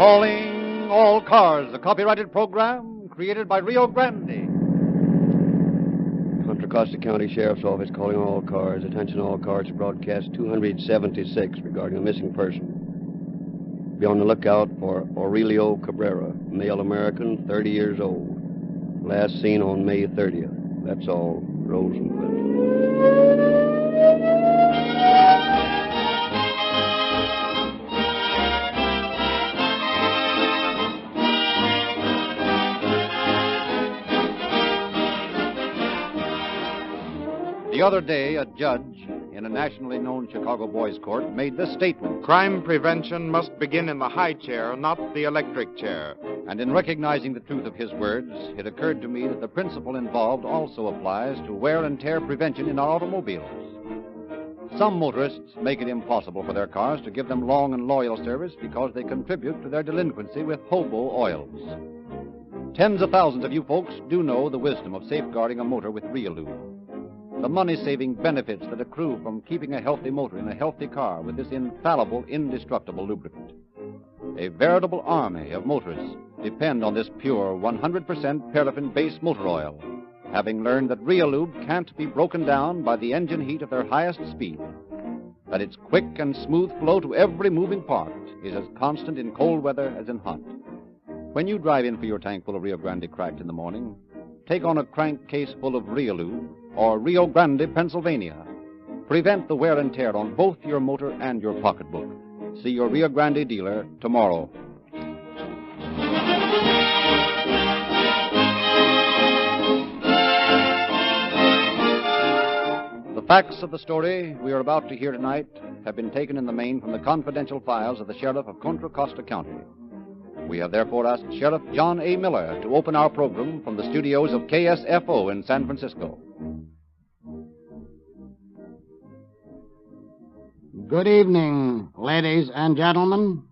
Calling All Cars, a copyrighted program created by Rio Grande. Contra Costa County Sheriff's Office calling all cars. Attention all cars to broadcast 276 regarding a missing person. Be on the lookout for Aurelio Cabrera, male American, 30 years old. Last seen on May 30th. That's all. Rosenquist. The other day, a judge in a nationally known Chicago boys' court made this statement. Crime prevention must begin in the high chair, not the electric chair. And in recognizing the truth of his words, it occurred to me that the principle involved also applies to wear and tear prevention in our automobiles. Some motorists make it impossible for their cars to give them long and loyal service because they contribute to their delinquency with hobo oils. Tens of thousands of you folks do know the wisdom of safeguarding a motor with Realube. The money-saving benefits that accrue from keeping a healthy motor in a healthy car with this infallible, indestructible lubricant. A veritable army of motorists depend on this pure 100% paraffin-based motor oil, having learned that Realube can't be broken down by the engine heat of their highest speed, that its quick and smooth flow to every moving part is as constant in cold weather as in hot. When you drive in for your tank full of Rio Grande Cracked in the morning, take on a crankcase full of Realube or Rio Grande, Pennsylvania. Prevent the wear and tear on both your motor and your pocketbook. See your Rio Grande dealer tomorrow. The facts of the story we are about to hear tonight have been taken in the main from the confidential files of the sheriff of Contra Costa County. We have therefore asked Sheriff John A. Miller to open our program from the studios of KSFO in San Francisco. Good evening, ladies and gentlemen.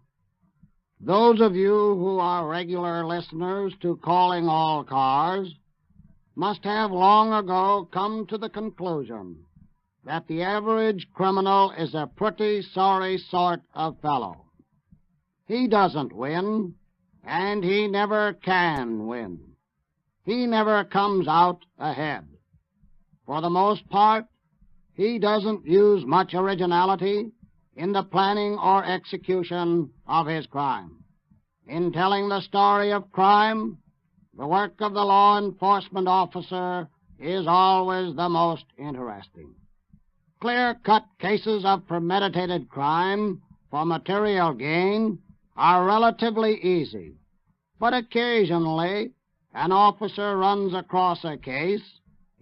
Those of you who are regular listeners to Calling All Cars must have long ago come to the conclusion that the average criminal is a pretty sorry sort of fellow. He doesn't win, and he never can win. He never comes out ahead. For the most part, he doesn't use much originality in the planning or execution of his crime. In telling the story of crime, the work of the law enforcement officer is always the most interesting. Clear-cut cases of premeditated crime for material gain are relatively easy, but occasionally an officer runs across a case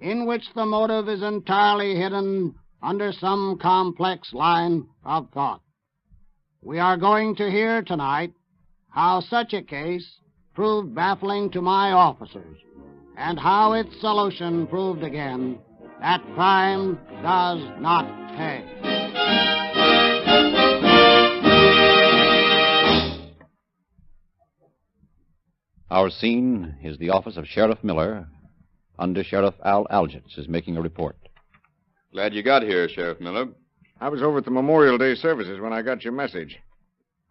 in which the motive is entirely hidden under some complex line of thought. We are going to hear tonight how such a case proved baffling to my officers, and how its solution proved again that crime does not pay. Our scene is the office of Sheriff Miller. Under Sheriff Al Algitz is making a report. Glad you got here, Sheriff Miller. I was over at the Memorial Day services when I got your message.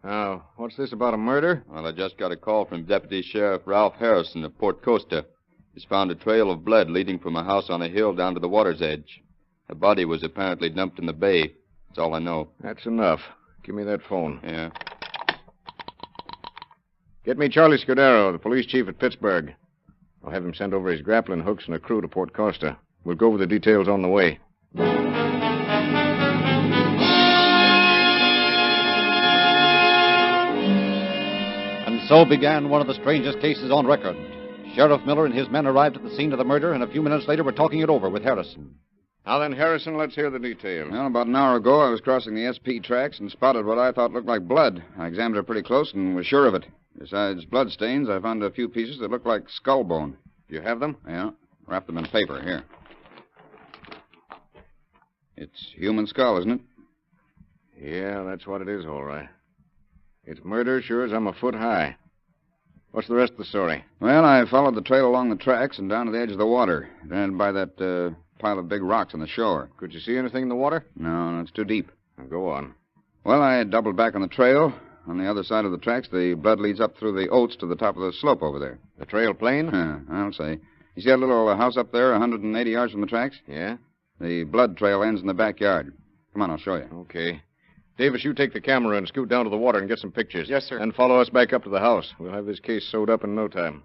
Now, what's this about a murder? Well, I just got a call from Deputy Sheriff Ralph Harrison of Port Costa. He's found a trail of blood leading from a house on a hill down to the water's edge. A body was apparently dumped in the bay. That's all I know. That's enough. Give me that phone. Yeah. Get me Charlie Scudero, the police chief at Pittsburgh. I'll have him send over his grappling hooks and a crew to Port Costa. We'll go over the details on the way. And so began one of the strangest cases on record. Sheriff Miller and his men arrived at the scene of the murder, and a few minutes later were talking it over with Harrison. Now then, Harrison, let's hear the details. Well, about an hour ago, I was crossing the SP tracks and spotted what I thought looked like blood. I examined it pretty close and was sure of it. Besides blood stains, I found a few pieces that looked like skull bone. You have them? Yeah. Wrapped them in paper. Here. It's human skull, isn't it? Yeah, that's what it is, all right. It's murder, sure as I'm a foot high. What's the rest of the story? Well, I followed the trail along the tracks and down to the edge of the water. Then by that pile of big rocks on the shore. Could you see anything in the water? No, it's too deep. Now, go on. Well, I doubled back on the trail. On the other side of the tracks, the blood leads up through the oats to the top of the slope over there. The trail plain? I'll say. You see that little house up there, 180 yards from the tracks? Yeah? The blood trail ends in the backyard. Come on, I'll show you. Okay. Davis, you take the camera and scoot down to the water and get some pictures. Yes, sir. And follow us back up to the house. We'll have this case sewed up in no time.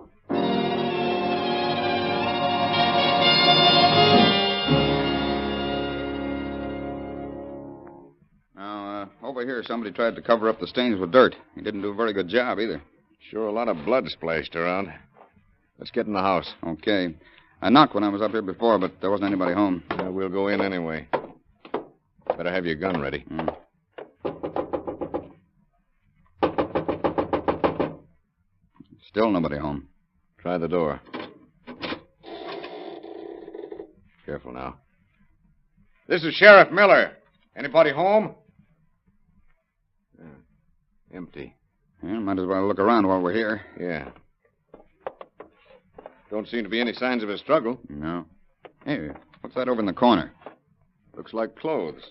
Now, over here, somebody tried to cover up the stains with dirt. He didn't do a very good job either. Sure, a lot of blood splashed around. Let's get in the house. Okay. I knocked when I was up here before, but there wasn't anybody home. We'll go in anyway. Better have your gun ready. Still nobody home. Try the door. Careful now. This is Sheriff Miller. Anybody home? Empty. Yeah, might as well look around while we're here. Yeah. Don't seem to be any signs of a struggle. No. Hey, what's that over in the corner? Looks like clothes.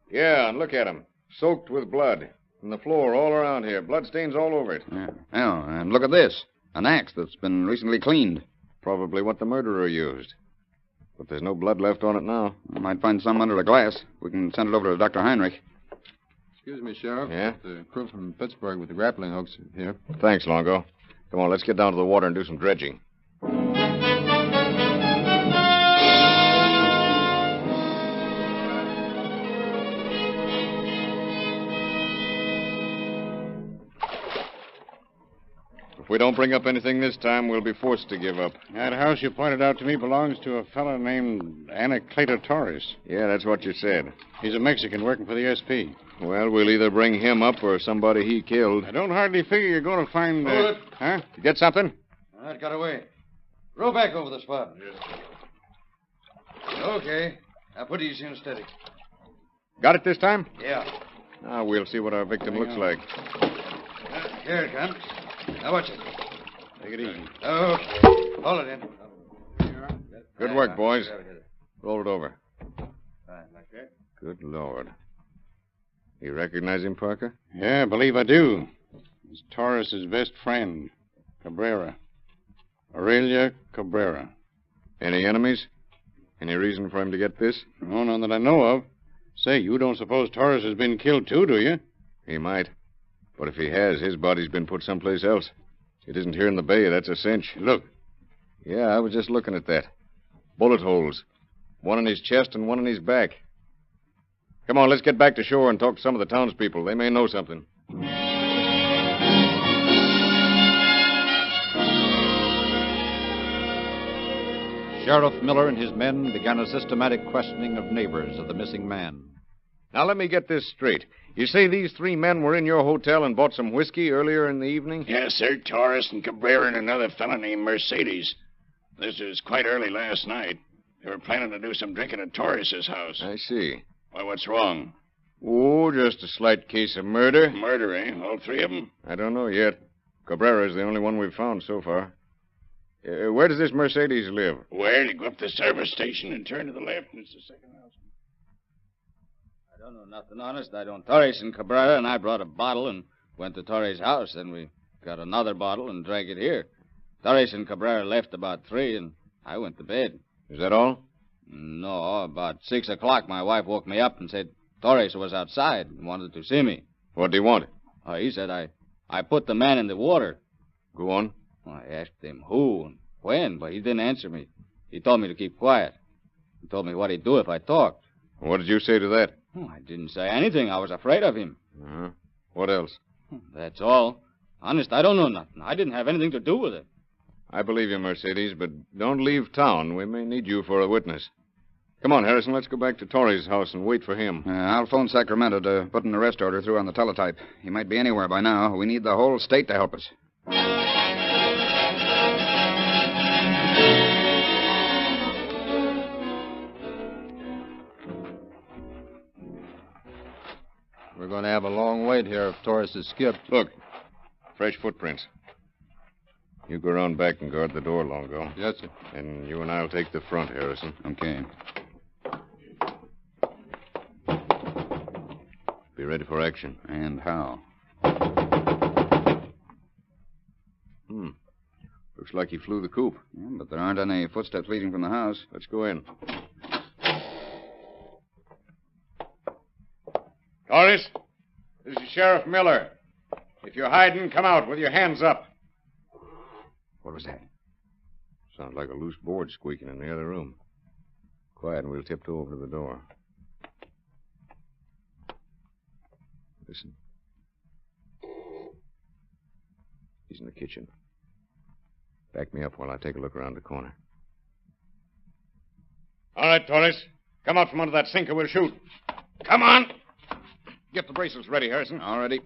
Yeah, and look at 'em. Soaked with blood. And the floor all around here. Blood stains all over it. Yeah. Oh, and look at this. An axe that's been recently cleaned. Probably what the murderer used. But there's no blood left on it now. I might find some under the glass. We can send it over to Dr. Heinrich. Excuse me, Sheriff. Yeah? The crew from Pittsburgh with the grappling hooks here. Thanks, Longo. Come on, let's get down to the water and do some dredging. If we don't bring up anything this time, we'll be forced to give up. That house you pointed out to me belongs to a fellow named Anacleto Torres. Yeah, that's what you said. He's a Mexican working for the SP. Well, we'll either bring him up or somebody he killed. I don't hardly figure you're going to find... Hold it. Huh? You get something? That got away. Row back over the spot. Okay. Now put these in steady. Got it this time? Yeah. Now we'll see what our victim looks like. Here it comes. Now watch it. Take it easy. Okay. Hold it in. Good work, boys. Roll it over. Like that. Good Lord. You recognize him, Parker? Yeah, I believe I do. He's Torres's best friend, Cabrera. Aurelia Cabrera. Any enemies? Any reason for him to get this? No, none that I know of. Say, you don't suppose Torres has been killed too, do you? He might. But if he has, his body's been put someplace else. It isn't here in the bay, that's a cinch. Look. Yeah, I was just looking at that. Bullet holes. One in his chest and one in his back. Come on, let's get back to shore and talk to some of the townspeople. They may know something. Sheriff Miller and his men began a systematic questioning of neighbors of the missing man. Now, let me get this straight. You say these three men were in your hotel and bought some whiskey earlier in the evening? Yes, sir. Torres and Cabrera and another fellow named Mercedes. This was quite early last night. They were planning to do some drinking at Torres's house. I see. Why, what's wrong? Oh, just a slight case of murder. Murder, eh? All three of them? I don't know yet. Cabrera's the only one we've found so far. Where does this Mercedes live? Well, you go up the service station and turn to the left, and it's the second house. I don't know nothing, honest. I don't. Torres and Cabrera and I brought a bottle and went to Torres' house. Then we got another bottle and drank it here. Torres and Cabrera left about 3, and I went to bed. Is that all? No, about 6 o'clock, my wife woke me up and said Torres was outside and wanted to see me. What do you want? He said I put the man in the water. Go on. I asked him who and when, but he didn't answer me. He told me to keep quiet. He told me what he'd do if I talked. What did you say to that? I didn't say anything. I was afraid of him. Uh-huh. What else? That's all. Honest, I don't know nothing. I didn't have anything to do with it. I believe you, Mercedes, but don't leave town. We may need you for a witness. Come on, Harrison, let's go back to Torrey's house and wait for him. I'll phone Sacramento to put an arrest order through on the teletype. He might be anywhere by now. We need the whole state to help us. We're going to have a long wait here if Torres is skipped. Look, fresh footprints. You go around back and guard the door, Longo. Yes, sir. And you and I'll take the front, Harrison. Okay. Be ready for action. And how? Looks like he flew the coop. Yeah, but there aren't any footsteps leading from the house. Let's go in. Torres, this is Sheriff Miller. If you're hiding, come out with your hands up. What was that? Sounds like a loose board squeaking in the other room. Quiet, and we'll tiptoe over to the door. Listen. He's in the kitchen. Back me up while I take a look around the corner. All right, Torres. Come out from under that sink or we'll shoot. Come on. Get the bracelets ready, Harrison. All ready.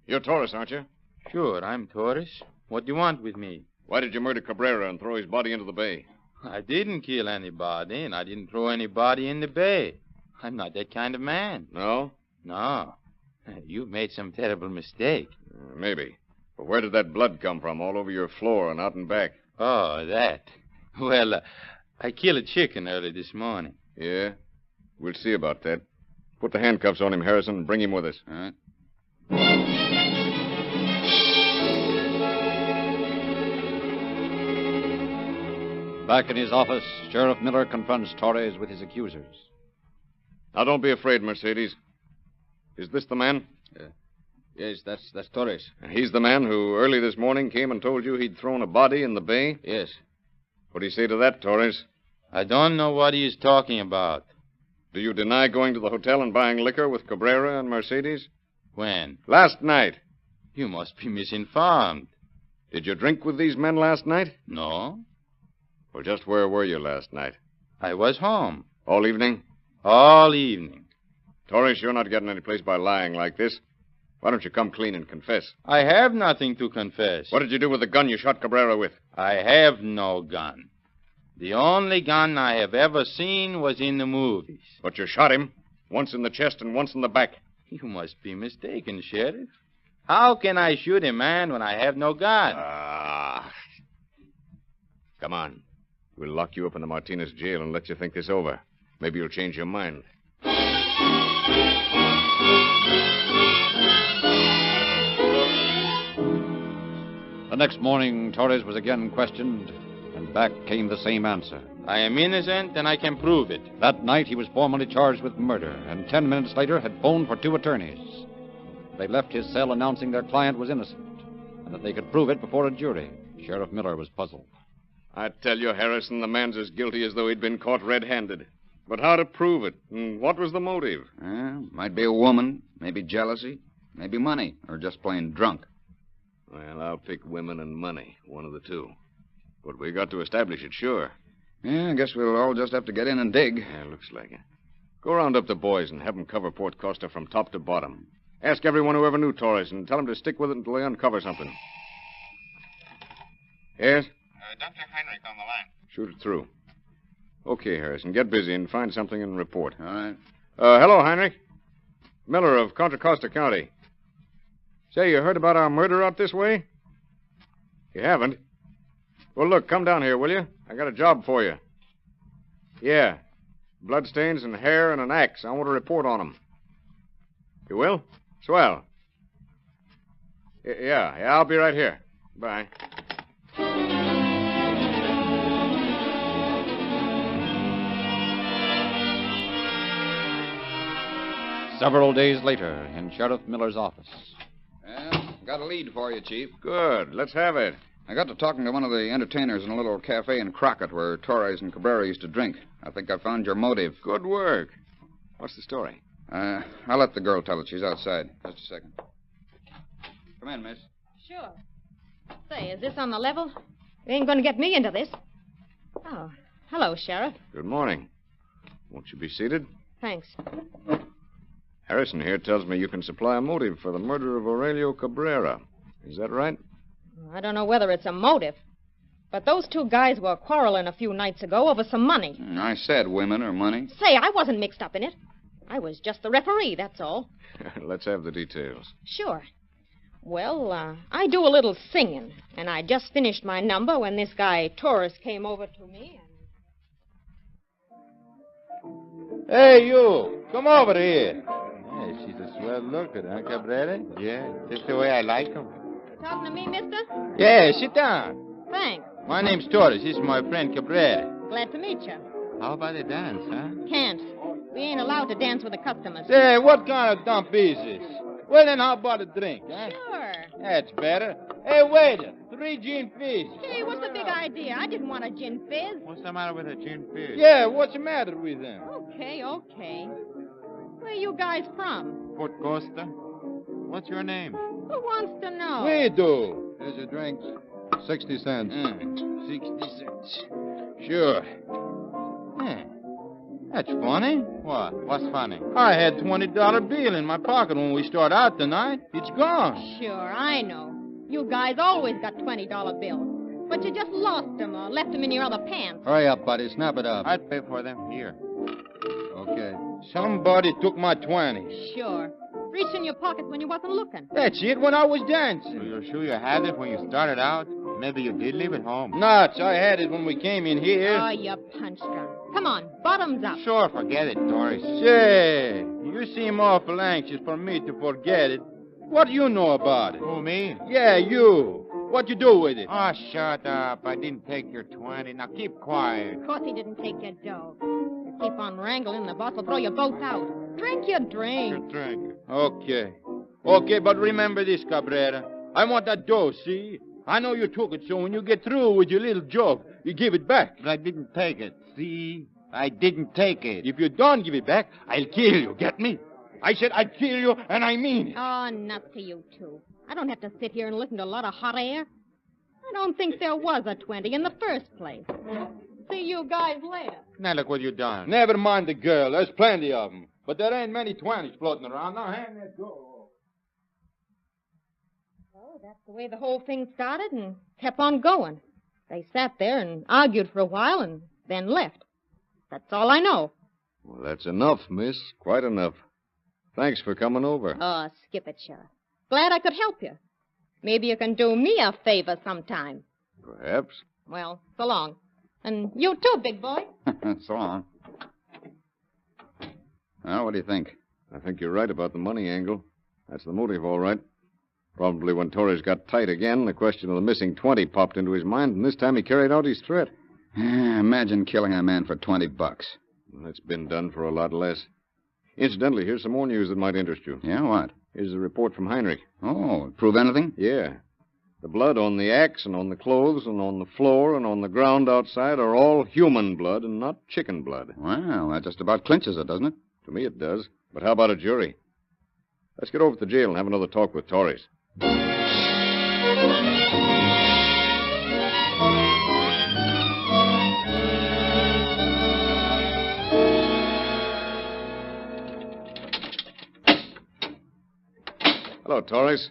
You're Torres, aren't you? Sure, I'm Torres. What do you want with me? Why did you murder Cabrera and throw his body into the bay? I didn't kill anybody, and I didn't throw anybody in the bay. I'm not that kind of man. No? No. You've made some terrible mistake. Maybe. But where did that blood come from all over your floor and out and back? Oh, that. Well, I killed a chicken early this morning. Yeah? We'll see about that. Put the handcuffs on him, Harrison, and bring him with us. All right. Back in his office, Sheriff Miller confronts Torres with his accusers. Now, don't be afraid, Mercedes. Is this the man? Yes, that's Torres. And he's the man who early this morning came and told you he'd thrown a body in the bay? Yes. What do you say to that, Torres? I don't know what he is talking about. Do you deny going to the hotel and buying liquor with Cabrera and Mercedes? When? Last night. You must be misinformed. Did you drink with these men last night? No. Well, just where were you last night? I was home. All evening? All evening. Torres, you're not getting any place by lying like this. Why don't you come clean and confess? I have nothing to confess. What did you do with the gun you shot Cabrera with? I have no gun. The only gun I have ever seen was in the movies. But you shot him, once in the chest and once in the back. You must be mistaken, Sheriff. How can I shoot a man when I have no gun? Come on. We'll lock you up in the Martinez jail and let you think this over. Maybe you'll change your mind. The next morning, Torres was again questioned, and back came the same answer. I am innocent, and I can prove it. That night, he was formally charged with murder, and 10 minutes later had phoned for 2 attorneys. They left his cell announcing their client was innocent, and that they could prove it before a jury. Sheriff Miller was puzzled. I tell you, Harrison, the man's as guilty as though he'd been caught red-handed. But how to prove it? And what was the motive? Might be a woman, maybe jealousy, maybe money, or just plain drunk. Well, I'll pick women and money, one of the two. But we got to establish it, sure. Yeah, I guess we'll all just have to get in and dig. Yeah, looks like it. Go round up the boys and have them cover Port Costa from top to bottom. Ask everyone who ever knew Torres and tell them to stick with it until they uncover something. Yes? Dr. Heinrich on the line. Shoot it through. Okay, Harrison, get busy and find something and report. All right. Hello, Heinrich. Miller of Contra Costa County. Say, you heard about our murder out this way? You haven't? Well, look, come down here, will you? I got a job for you. Yeah. Bloodstains and hair and an axe. I want a report on them. You will? Swell. Yeah, I'll be right here. Bye. Several days later, in Sheriff Miller's office. Well, got a lead for you, Chief. Good. Let's have it. I got to talking to one of the entertainers in a little cafe in Crockett where Torres and Cabrera used to drink. I think I found your motive. Good work. What's the story? I'll let the girl tell it. She's outside. Just a second. Come in, miss. Sure. Say, is this on the level? You ain't going to get me into this. Oh, hello, Sheriff. Good morning. Won't you be seated? Thanks. Harrison here tells me you can supply a motive for the murder of Aurelio Cabrera. Is that right? I don't know whether it's a motive, but those 2 guys were quarreling a few nights ago over some money. I said women or money. Say, I wasn't mixed up in it. I was just the referee, that's all. Let's have the details. Sure. Well, I do a little singing, and I just finished my number when this guy Torres came over to me and... Hey, you! Come over here. Hey, she's a swell looker, huh, Cabrera? Yeah, just the way I like 'em. Talking to me, mister? Yeah, sit down. Thanks. My name's Torres. This is my friend Cabrera. Glad to meet you. How about a dance, huh? Can't. We ain't allowed to dance with the customers. Say, what kind of dump is this? Well, then how about a drink, huh? Sure. That's better. Hey, waiter, 3 gin fizz. Hey, what's the big idea? I didn't want a gin fizz. What's the matter with a gin fizz? Yeah, what's the matter with them? Okay. Where you guys from? Port Costa. What's your name? Who wants to know? We do. Here's your drinks. 60 cents. 60 cents. Sure. That's funny. What? What's funny? I had $20 bill in my pocket when we start out tonight. It's gone. Sure, I know. You guys always got $20 bills. But you just lost them or left them in your other pants. Hurry up, buddy. Snap it up. I'd pay for them. Here. Okay. Somebody took my 20. Sure. Reached in your pocket when you wasn't looking. That's it, when I was dancing. So you're sure you had it when you started out? Maybe you did leave it home. Nuts, I had it when we came in here. Oh, you punch drunk. Come on, bottoms up. Sure, forget it, Doris. Say, you seem awful anxious for me to forget it. What do you know about it? Who, me? Yeah, you. What you do with it? Oh, shut up. I didn't take your 20. Now keep quiet. Of course he didn't take your dough. You keep on wrangling, the boss will throw you both out. Drink your drink. Drink. Okay. Okay, but remember this, Cabrera. I want that dough, see? I know you took it, so when you get through with your little joke, you give it back. But I didn't take it. See? I didn't take it. If you don't give it back, I'll kill you, get me? I said I'd kill you, and I mean it. Oh, nuts to you, too. I don't have to sit here and listen to a lot of hot air. I don't think there was a 20 in the first place. See you guys later. Now look what you done. Never mind the girl. There's plenty of them. But there ain't many 20s floating around. Now hand that dough. Well, that's the way the whole thing started and kept on going. They sat there and argued for a while and then left. That's all I know. Well, that's enough, miss. Quite enough. Thanks for coming over. Oh, skip it, Sheriff. Glad I could help you. Maybe you can do me a favor sometime. Perhaps. Well, so long. And you too, big boy. So long. Well, what do you think? I think you're right about the money angle. That's the motive, all right. Probably when Torres got tight again, the question of the missing 20 popped into his mind, and this time he carried out his threat. Imagine killing a man for $20. Well, it's been done for a lot less. Incidentally, here's some more news that might interest you. Yeah, what? Here's a report from Heinrich. Oh, prove anything? Yeah. The blood on the axe and on the clothes and on the floor and on the ground outside are all human blood and not chicken blood. Well, that just about clinches it, doesn't it? To me it does. But how about a jury? Let's get over to the jail and have another talk with Torres. Hello, Torres.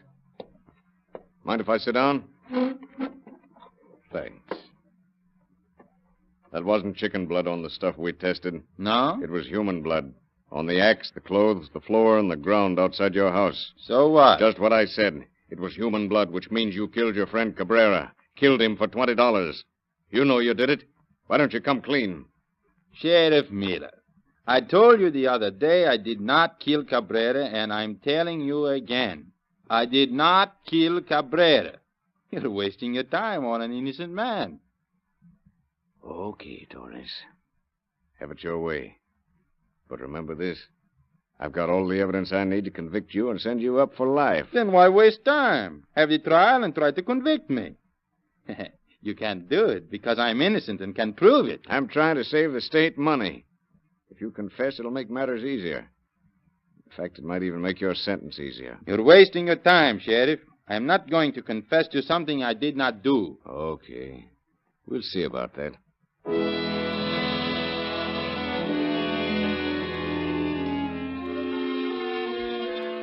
Mind if I sit down? Thanks. That wasn't chicken blood on the stuff we tested. No? It was human blood. On the axe, the clothes, the floor, and the ground outside your house. So what? Just what I said. It was human blood, which means you killed your friend Cabrera. Killed him for $20. You know you did it. Why don't you come clean? Sheriff Miller, I told you the other day I did not kill Cabrera, and I'm telling you again. I did not kill Cabrera. You're wasting your time on an innocent man. Okay, Torres. Have it your way. But remember this. I've got all the evidence I need to convict you and send you up for life. Then why waste time? Have the trial and try to convict me. You can't do it because I'm innocent and can prove it. I'm trying to save the state money. If you confess, it'll make matters easier. In fact, it might even make your sentence easier. You're wasting your time, Sheriff. I'm not going to confess to something I did not do. Okay. We'll see about that.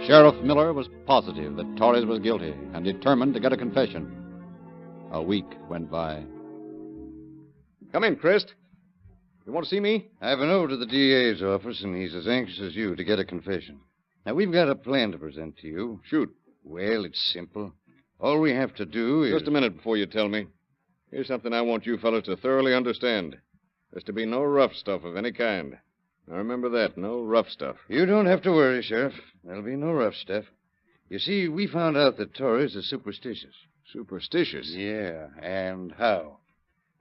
Sheriff Miller was positive that Torres was guilty and determined to get a confession. A week went by. Come in, Christ. You want to see me? I've been over to the DA's office, and he's as anxious as you to get a confession. Now, we've got a plan to present to you. Shoot. Well, it's simple. All we have to do is... Just a minute before you tell me. Here's something I want you fellas to thoroughly understand. There's to be no rough stuff of any kind. Now, remember that. No rough stuff. You don't have to worry, Sheriff. There'll be no rough stuff. You see, we found out that Torres is superstitious. Superstitious? Yeah, and how?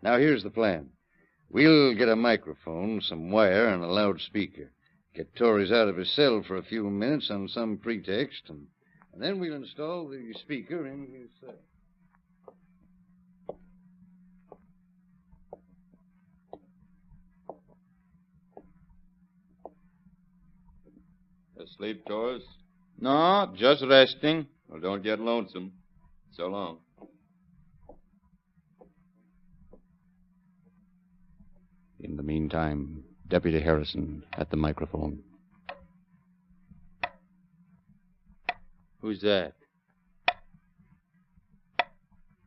Now, here's the plan. We'll get a microphone, some wire, and a loudspeaker. Get Torres out of his cell for a few minutes on some pretext, and then we'll install the speaker in his cell. Asleep, Torres? No, just resting. Well, don't get lonesome. So long. In the meantime, Deputy Harrison at the microphone. Who's that?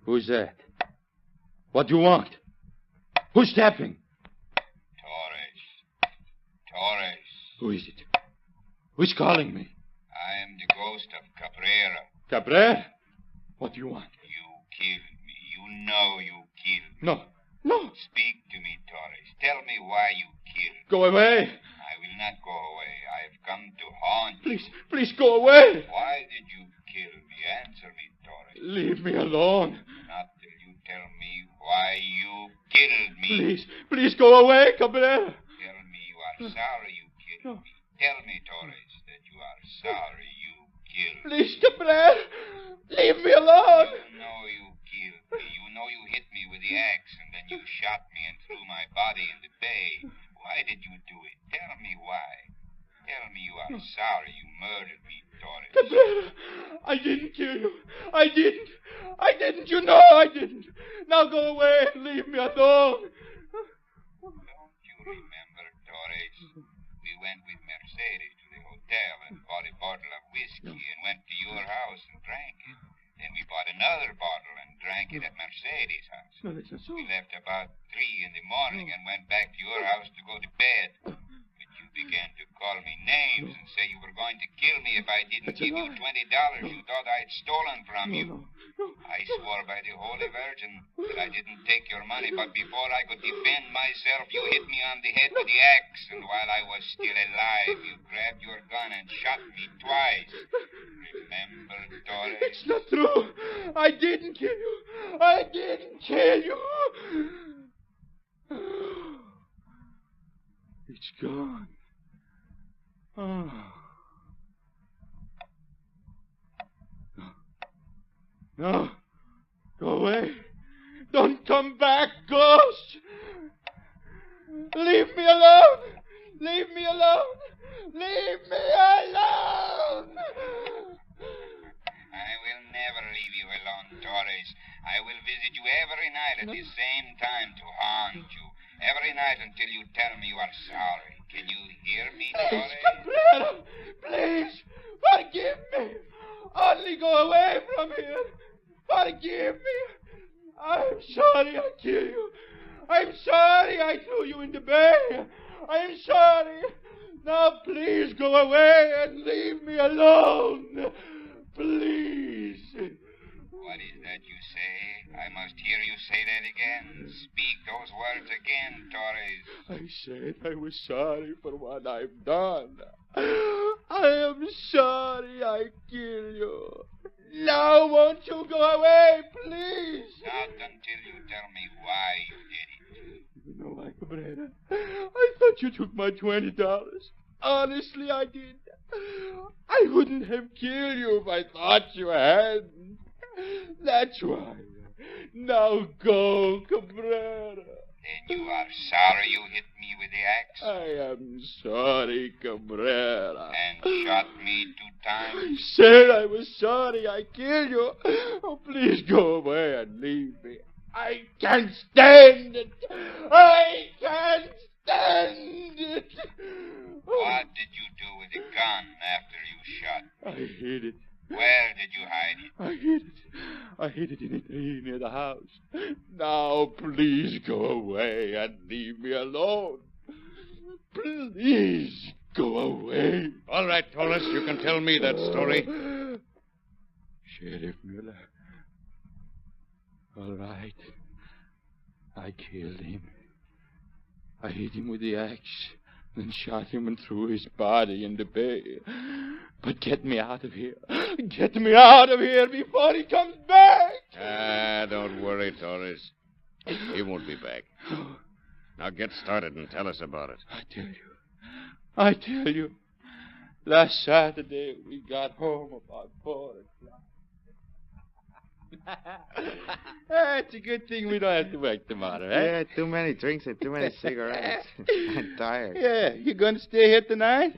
Who's that? What do you want? Who's tapping? Torres. Who is it? Who's calling me? I am the ghost of Cabrera. Cabrera? What do you want? You killed me. You know you killed me. No. No. Speak to me, Torres. Tell me why you killed me. Go away. I will not go away. I've come to haunt you. Please go away. Why did you kill me? Answer me, Torres. Leave me alone. Not till you tell me why you killed me. Please go away, Cabrera. Tell me you are sorry you killed me. Tell me, Torres, that you are sorry you killed me. Please, Cabrera. Leave me alone. You know you killed me. You know you hit me with the axe, and then you shot me and threw my body in the bay. Why did you do it? Tell me why. Tell me you are sorry you murdered me, Torres. Cabrera, I didn't kill you. I didn't. You know I didn't. Now go away and leave me alone. Don't you remember, Torres? We went with Mercedes to the hotel and bought a bottle of whiskey and went to your house and drank it. Then we bought another bottle and drank it at Mercedes' house. No, that's not so. We left about 3 in the morning and went back to your house to go to bed. But you began to call me names and say you were going to kill me if I didn't give you $20 you thought I'd stolen from you. I swore by the Holy Virgin that I didn't take your money, but before I could defend myself, you hit me on the head with the axe, and while I was still alive, you grabbed your gun and shot me twice. Remember, Torres? It's not true. I didn't kill you. I didn't kill you. It's gone. Oh. No. Go away. Don't come back, ghost. Leave me alone. Leave me alone. Leave me alone. I will never leave you alone, Torres. I will visit you every night at the same time to haunt you. Every night until you tell me you are sorry. Can you hear me, Torres? Cabrera, please, forgive me. Only go away from here. Forgive me. I'm sorry I killed you. I'm sorry I threw you in the bay. I'm sorry. Now please go away and leave me alone. Please. What is that you say? I must hear you say that again. Speak those words again, Torres. I said I was sorry for what I've done. I am sorry I killed you. Now won't you go away, please? Not until you tell me why you did it. You know why, Cabrera? I thought you took my $20. Honestly, I did. I wouldn't have killed you if I thought you hadn't. That's why. Now go, Cabrera. Then you are sorry you hit me with the axe? I am sorry, Cabrera. And shot me 2 times? I said I was sorry I killed you. Oh, please go away and leave me. I can't stand it. I can't stand it. What did you do with the gun after you shot? I hid it. Where did you hide it? I hid it. I hid it in a tree near the house. Now, please go away and leave me alone. Please go away. All right, Torres, you can tell me that story. Sheriff Miller. All right. I killed him. I hit him with the axe, then shot him and threw his body in the bay. But get me out of here. Get me out of here before he comes back. Don't worry, Torres. He won't be back. Now get started and tell us about it. I tell you, last Saturday we got home about 4 o'clock. It's a good thing we don't have to work tomorrow, eh? Yeah, too many drinks and too many cigarettes. I'm tired. Yeah, you going to stay here tonight?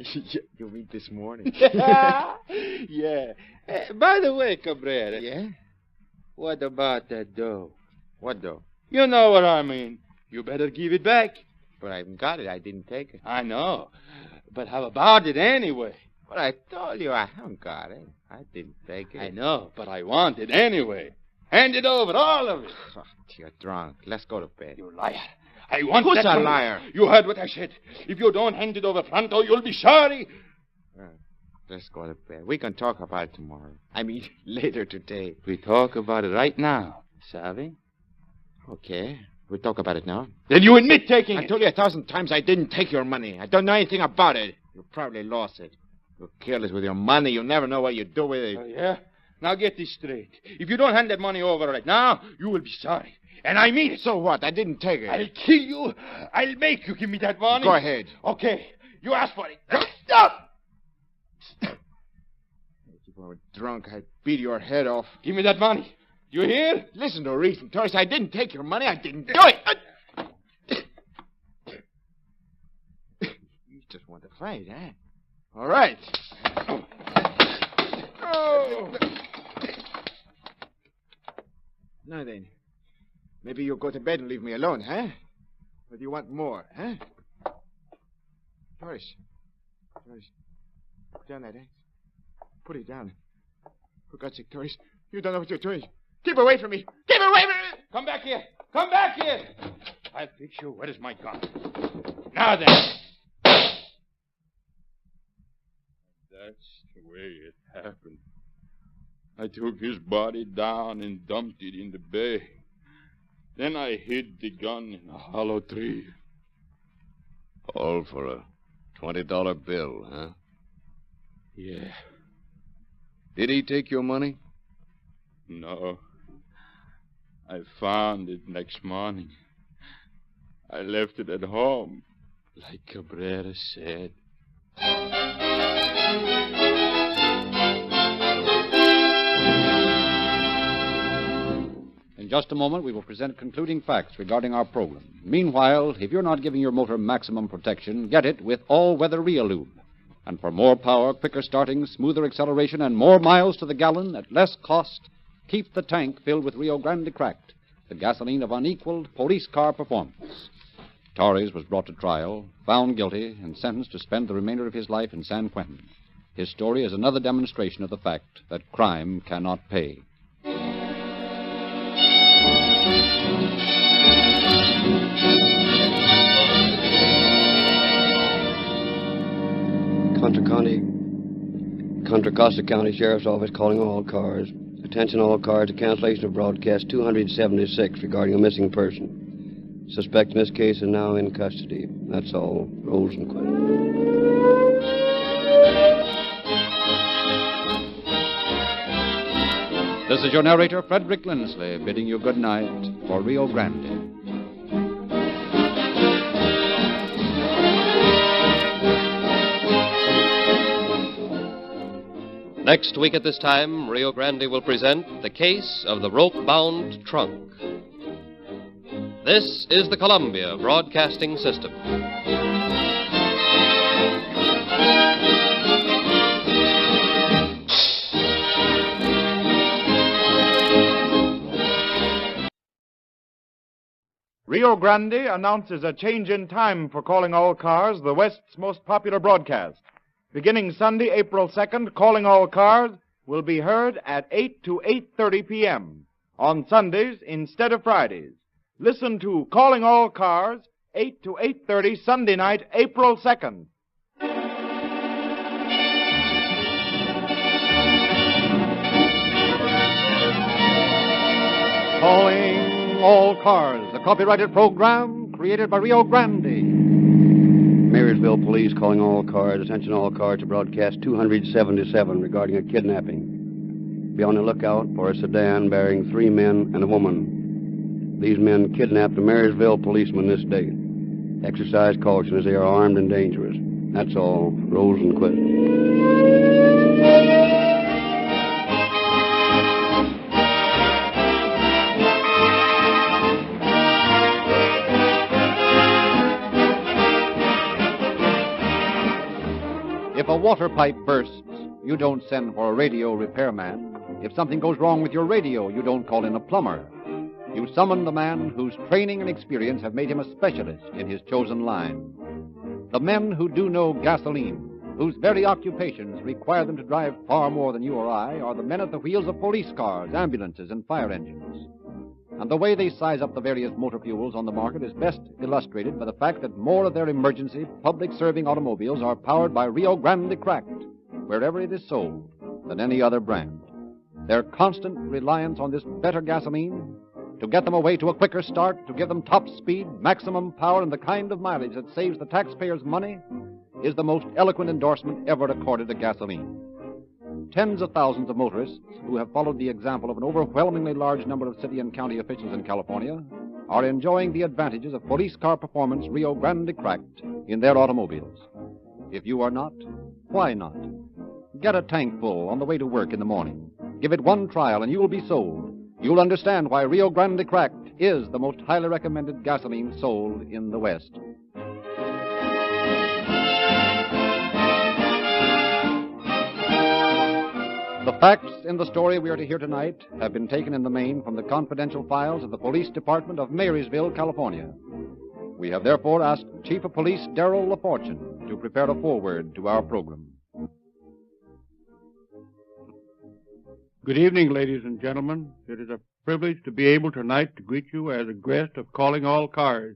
You mean this morning? Yeah. By the way, Cabrera. Yeah? What about that dough? What dough? You know what I mean. You better give it back. But I haven't got it. I didn't take it. I know. But how about it anyway? But I told you I haven't got it. I didn't take it. I know, but I want it anyway. Hand it over, all of it. Oh, you're drunk. Let's go to bed. You liar. I want Who's that a money. liar? You heard what I said. If you don't hand it over pronto, you'll be sorry. Let's go to bed. We can talk about it tomorrow. I mean, later today. We talk about it right now, Savvy? Okay. We'll talk about it now. Then you admit taking it. I told you 1,000 times I didn't take your money. I don't know anything about it. You probably lost it. You're careless with your money. You never know what you do with it. Oh, yeah? Now get this straight. If you don't hand that money over right now, you will be sorry. And I mean it. So what? I didn't take it. I'll kill you. I'll make you give me that money. Go ahead. Okay. You asked for it. Stop! If you were drunk, I'd beat your head off. Give me that money. You hear? Listen to reason, Torres. I didn't take your money. I didn't do it. You just want to fight, huh? All right. Oh. Now then, maybe you'll go to bed and leave me alone, huh? Or do you want more, huh? Torres. Put down that axe. Put it down. For God's sake, Torres, you don't know what you're doing. Keep away from me. Keep away from me. Come back here. Come back here. I'll fix you. Where is my gun? Now then. That's the way it happened. I took his body down and dumped it in the bay. Then I hid the gun in a hollow tree. All for a $20 bill, huh? Yeah. Did he take your money? No. I found it next morning. I left it at home, like Cabrera said. In just a moment, we will present concluding facts regarding our program. Meanwhile, if you're not giving your motor maximum protection, get it with all-weather Realube. And for more power, quicker starting, smoother acceleration, and more miles to the gallon at less cost, keep the tank filled with Rio Grande Cracked, the gasoline of unequaled police car performance. Torres was brought to trial, found guilty, and sentenced to spend the remainder of his life in San Quentin. His story is another demonstration of the fact that crime cannot pay. Contra Costa County Sheriff's Office calling all cars. Attention all cars to cancellation of broadcast 276 regarding a missing person. Suspect in this case is now in custody. That's all. Rosenquist. This is your narrator, Frederick Lindsley, bidding you good night for Rio Grande. Next week at this time, Rio Grande will present The Case of the Rope-Bound Trunk. This is the Columbia Broadcasting System. Rio Grande announces a change in time for Calling All Cars, the West's most popular broadcast. Beginning Sunday, April 2nd, Calling All Cars will be heard at 8 to 8:30 p.m. on Sundays instead of Fridays. Listen to Calling All Cars, 8 to 8:30 Sunday night, April 2nd. Calling All Cars, a copyrighted program created by Rio Grande. Marysville Police calling all cars. Attention all cars to broadcast 277 regarding a kidnapping. Be on the lookout for a sedan bearing 3 men and a woman. These men kidnapped a Marysville policeman this day. Exercise caution as they are armed and dangerous. That's all. Rosenquist. If a water pipe bursts, you don't send for a radio repairman. If something goes wrong with your radio, you don't call in a plumber. You summon the man whose training and experience have made him a specialist in his chosen line. The men who do know gasoline, whose very occupations require them to drive far more than you or I, are the men at the wheels of police cars, ambulances, and fire engines. And the way they size up the various motor fuels on the market is best illustrated by the fact that more of their emergency, public-serving automobiles are powered by Rio Grande Cracked, wherever it is sold, than any other brand. Their constant reliance on this better gasoline, to get them away to a quicker start, to give them top speed, maximum power, and the kind of mileage that saves the taxpayers money, is the most eloquent endorsement ever accorded to gasoline. Tens of thousands of motorists who have followed the example of an overwhelmingly large number of city and county officials in California are enjoying the advantages of police car performance Rio Grande Cracked in their automobiles. If you are not, why not? Get a tank full on the way to work in the morning. Give it one trial and you will be sold. You'll understand why Rio Grande Cracked is the most highly recommended gasoline sold in the West. The facts in the story we are to hear tonight have been taken in the main from the confidential files of the Police Department of Marysville, California. We have therefore asked Chief of Police Darrell LaFortune to prepare a foreword to our program. Good evening, ladies and gentlemen. It is a privilege to be able tonight to greet you as a guest of Calling All Cars.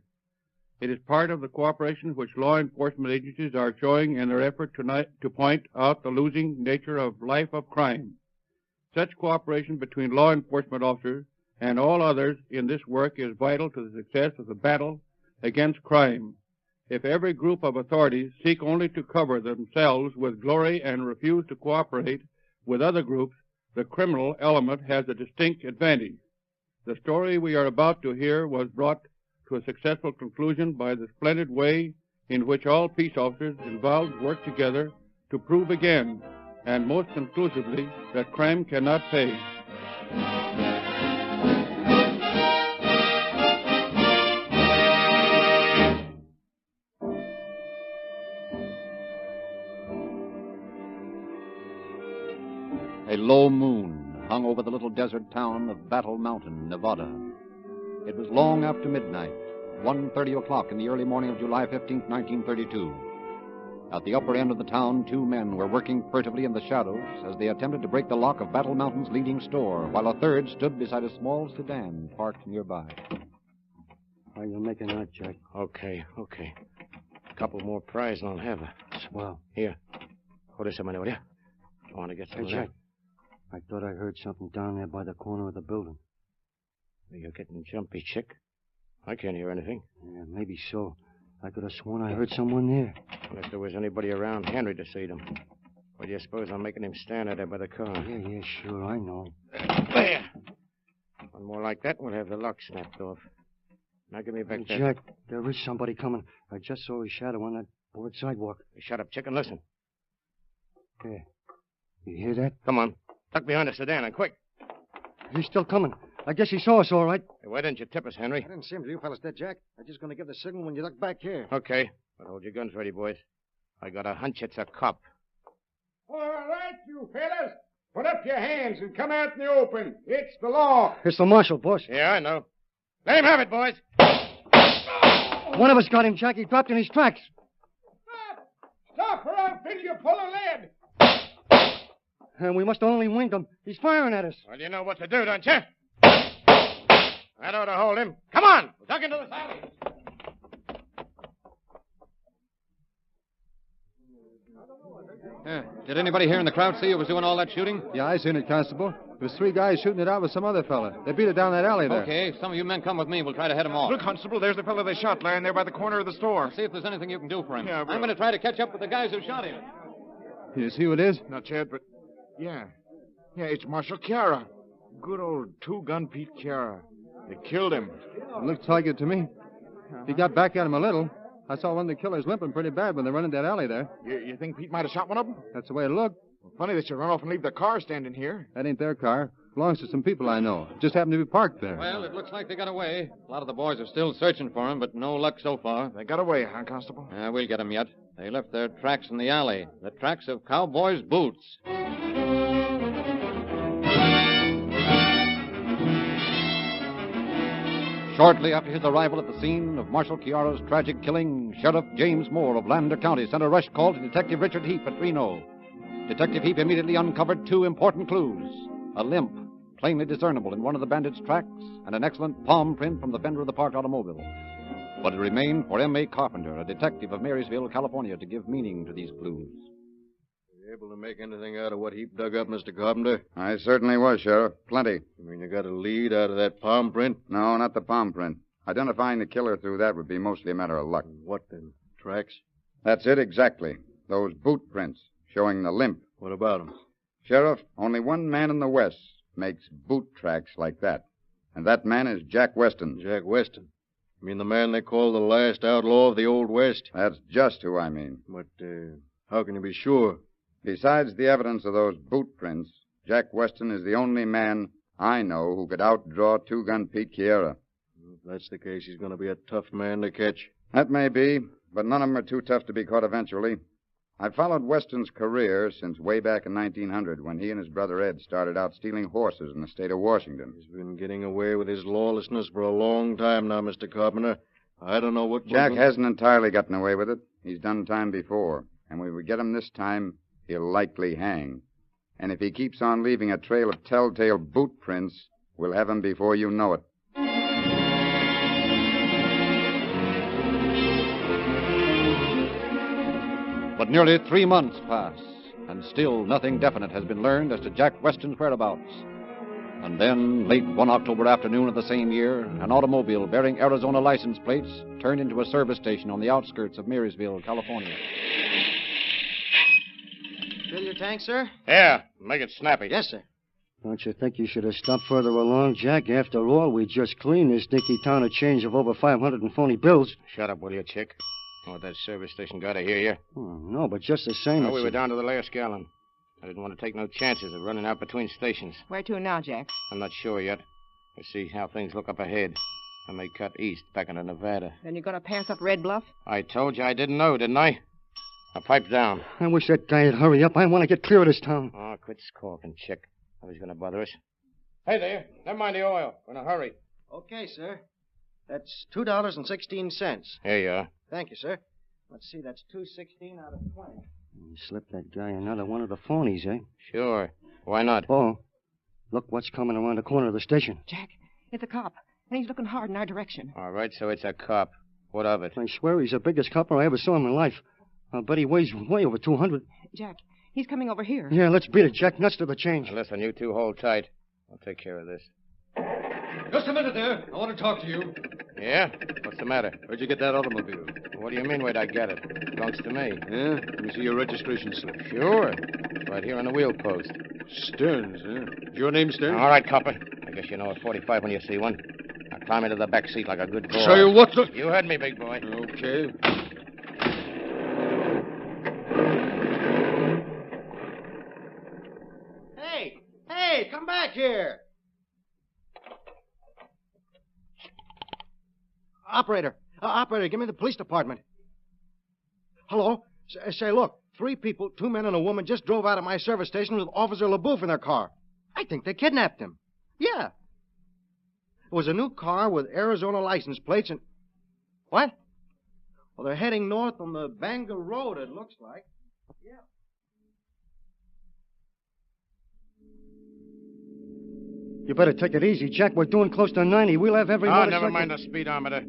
It is part of the cooperation which law enforcement agencies are showing in their effort tonight to point out the losing nature of life of crime. Such cooperation between law enforcement officers and all others in this work is vital to the success of the battle against crime. If every group of authorities seek only to cover themselves with glory and refuse to cooperate with other groups, the criminal element has a distinct advantage. The story we are about to hear was brought to a successful conclusion by the splendid way in which all peace officers involved work together to prove again, and most conclusively, that crime cannot pay. A low moon hung over the little desert town of Battle Mountain, Nevada. It was long after midnight, 1:30 o'clock in the early morning of July 15, 1932. At the upper end of the town, 2 men were working furtively in the shadows as they attempted to break the lock of Battle Mountain's leading store, while a third stood beside a small sedan parked nearby. How you making out, Jack? Okay. A couple more pries and I'll have her. Swell. Here. Hold this a minute, will you? I want to get some of that. Jack. I thought I heard something down there by the corner of the building. You're getting jumpy, chick. I can't hear anything. Yeah, maybe so. I could have sworn I heard someone there. Well, if there was anybody around Henry to see them. Why do you suppose I'm making him stand out there by the car? Yeah, sure, I know. There! One more like that, we'll have the lock snapped off. Now give me back that... Jack, there is somebody coming. I just saw his shadow on that board sidewalk. Hey, shut up, chick, and listen. Yeah. You hear that? Come on. Duck behind the sedan, and quick. He's still coming. I guess he saw us all right. Hey, why didn't you tip us, Henry? I didn't see him till you fellas did, Jack. I'm just going to give the signal when you look back here. Okay. But hold your guns ready, boys. I got a hunch it's a cop. All right, you fellas. Put up your hands and come out in the open. It's the law. It's the marshal, boss. Yeah, I know. Let him have it, boys. One of us got him, Jack. He dropped in his tracks. Stop or I'll fill you full of lead. And we must have only winged him. He's firing at us. Well, you know what to do, don't you? That ought to hold him. Come on. We'll duck into the alley. Did anybody here in the crowd see who was doing all that shooting? Yeah, I seen it, Constable. There was 3 guys shooting it out with some other fella. They beat it down that alley there. Okay, some of you men come with me. We'll try to head them off. Look, Constable, there's the fellow they shot lying there by the corner of the store. See if there's anything you can do for him. Yeah, I'm going to try to catch up with the guys who shot him. You see who it is? Not yet, but... Yeah. Yeah, it's Marshal Chiara. Good old two-gun Pete Chiara. They killed him. It looks like it to me. He got back at him a little. I saw one of the killers limping pretty bad when they run in that alley there. You think Pete might have shot one of them? That's the way it looked. Well, funny they should run off and leave their car standing here. That ain't their car. Belongs to some people I know. Just happened to be parked there. Well, it looks like they got away. A lot of the boys are still searching for him, but no luck so far. They got away, huh, Constable? We'll get them yet. They left their tracks in the alley. The tracks of cowboys' boots. Shortly after his arrival at the scene of Marshal Chiara's tragic killing, Sheriff James Moore of Lander County sent a rush call to Detective Richard Heap at Reno. Detective Heap immediately uncovered 2 important clues: a limp, plainly discernible in one of the bandits' tracks, and an excellent palm print from the fender of the parked automobile. But it remained for M.A. Carpenter, a detective of Marysville, California, to give meaning to these clues. You able to make anything out of what Heap dug up, Mr. Carpenter? I certainly was, Sheriff. Plenty. You mean you got a lead out of that palm print? No, not the palm print. Identifying the killer through that would be mostly a matter of luck. What then? Tracks? That's it exactly. Those boot prints showing the limp. What about them? Sheriff, only one man in the West makes boot tracks like that. And that man is Jack Weston. Jack Weston? You mean the man they call the last outlaw of the Old West? That's just who I mean. But how can you be sure? Besides the evidence of those boot prints, Jack Weston is the only man I know who could outdraw two-gun Pete Chiara. If that's the case, he's going to be a tough man to catch. That may be, but none of them are too tough to be caught eventually. I've followed Weston's career since way back in 1900 when he and his brother Ed started out stealing horses in the state of Washington. He's been getting away with his lawlessness for a long time now, Mr. Carpenter. I don't know what... Jack hasn't entirely gotten away with it. He's done time before. And when we get him this time, he'll likely hang. And if he keeps on leaving a trail of telltale boot prints, we'll have him before you know it. But nearly 3 months pass, and still nothing definite has been learned as to Jack Weston's whereabouts. And then, late one October afternoon of the same year, an automobile bearing Arizona license plates turned into a service station on the outskirts of Marysville, California. Fill your tank, sir? Yeah, make it snappy. Yes, sir. Don't you think you should have stopped further along, Jack? After all, we just cleaned this dinky town a change of over 540 bills. Shut up, will you, chick? Oh, that service station got to hear you. Oh, no, but just the same... Well, we were down to the last gallon. I didn't want to take no chances of running out between stations. Where to now, Jack? I'm not sure yet. We'll see how things look up ahead. I may cut east back into Nevada. Then you're going to pass up Red Bluff? I told you I didn't know, didn't I? Now, pipe down. I wish that guy'd hurry up. I want to get clear of this town. Oh, quit squawking, chick. Nobody's going to bother us. Hey there. Never mind the oil. We're in a hurry. Okay, sir. That's $2.16. Here you are. Thank you, sir. Let's see, that's $2.16 out of 20. You slipped that guy another one of the phonies, eh? Sure. Why not? Oh, look what's coming around the corner of the station. Jack, it's a cop, and he's looking hard in our direction. All right, so it's a cop. What of it? I swear he's the biggest copper I ever saw in my life. I'll bet he weighs way over 200. Jack, he's coming over here. Yeah, let's beat it, Jack. Nuts to the change. Now, listen, you two hold tight. I'll take care of this. Just a minute there. I want to talk to you. Yeah? What's the matter? Where'd you get that automobile? What do you mean, where'd I get it? It belongs to me. Yeah? Let me see your registration slip. Sure. It's right here on the wheel post. Stearns, eh? Is your name Stearns? All right, copper. I guess you know a 45 when you see one. Now climb into the back seat like a good boy. Say what the... You heard me, big boy. Okay. Hey, come back here. Operator, give me the police department. Hello? Say, look, 3 people, 2 men and a woman just drove out of my service station with Officer LaBouffe in their car. I think they kidnapped him. Yeah. It was a new car with Arizona license plates and... What? Well, they're heading north on the Bangor Road, it looks like. Yeah. You better take it easy, Jack. We're doing close to 90. We'll have every Oh, motorcycle... never mind the speedometer.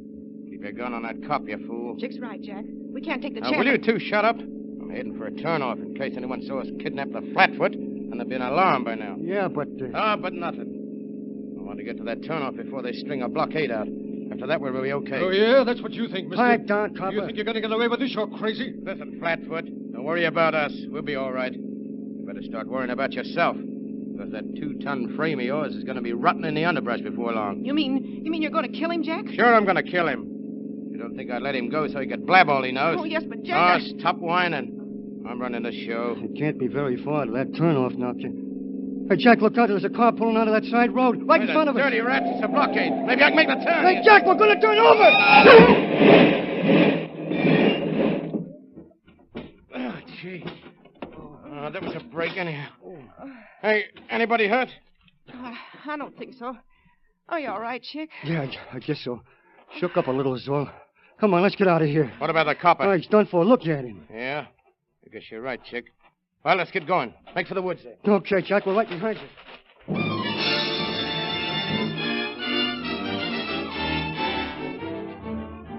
Keep your gun on that cop, you fool. Chick's right, Jack. We can't take the Now, chance. will you two shut up? I'll I'm heading for a turnoff in case anyone saw us kidnap the Flatfoot, and there'd be an alarm by now. Yeah, but... But nothing. I want to get to that turnoff before they string a blockade out. After that, we'll be okay. Oh, yeah? That's what you think, mister? Pipe down, copper. You think you're going to get away with this? You're crazy. Listen, Flatfoot, don't worry about us. We'll be all right. You better start worrying about yourself. Because that 2-ton frame of yours is going to be rotting in the underbrush before long. You mean you're going to kill him, Jack? Sure, I'm going to kill him. You don't think I'd let him go so he could blab all he knows? Oh, yes, but Jack... Oh, stop whining. I'm running the show. It can't be very far to that turnoff now, Jack. Hey, Jack, look out. There's a car pulling out of that side road. Right in front of us. Dirty rats, it's a blockade. Maybe I can make the turn. Hey, Jack, we're going to turn over! Oh, gee. There was a break in here. Hey, anybody hurt? I don't think so. Are you all right, Chick? Yeah, I guess so. Shook up a little is all. Come on, let's get out of here. What about the copper? Oh, he's done for. Look at him. Yeah? I guess you're right, Chick. Well, let's get going. Make for the woods there. Okay, Jack, we're right behind you.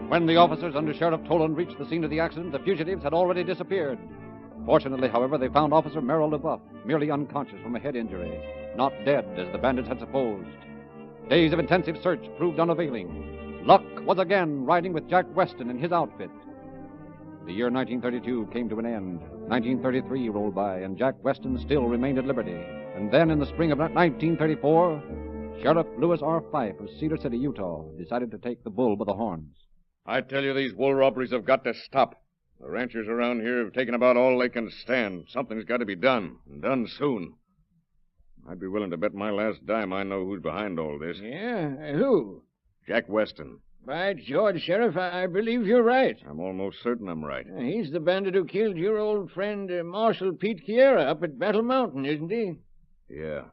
When the officers under Sheriff Toland reached the scene of the accident, the fugitives had already disappeared. Fortunately, however, they found Officer Merrill LeBuff, merely unconscious from a head injury, not dead as the bandits had supposed. Days of intensive search proved unavailing. Luck was again riding with Jack Weston and his outfit. The year 1932 came to an end. 1933 rolled by, and Jack Weston still remained at liberty. And then, in the spring of 1934, Sheriff Lewis R. Fife of Cedar City, Utah, decided to take the bull by the horns. I tell you, these wool robberies have got to stop. The ranchers around here have taken about all they can stand. Something's got to be done, and done soon. I'd be willing to bet my last dime I know who's behind all this. Yeah? Who? Jack Weston. By George, Sheriff, I believe you're right. I'm almost certain I'm right. He's the bandit who killed your old friend, Marshal Pete Kiera, up at Battle Mountain, isn't he? Yeah.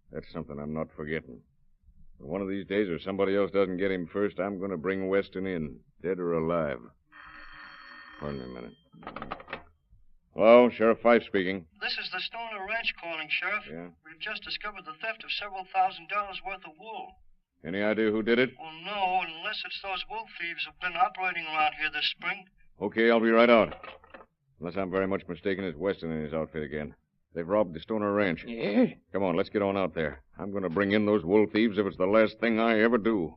That's something I'm not forgetting. But one of these days, if somebody else doesn't get him first, I'm going to bring Weston in, dead or alive. Pardon me a minute. Hello, Sheriff Fife speaking. This is the Stoner Ranch calling, Sheriff. Yeah? We've just discovered the theft of several $1,000s worth of wool. Any idea who did it? Well, no, unless it's those wool thieves who've been operating around here this spring. Okay, I'll be right out. Unless I'm very much mistaken, it's Weston and his outfit again. They've robbed the Stoner Ranch. Yeah? Come on, let's get on out there. I'm going to bring in those wool thieves if it's the last thing I ever do.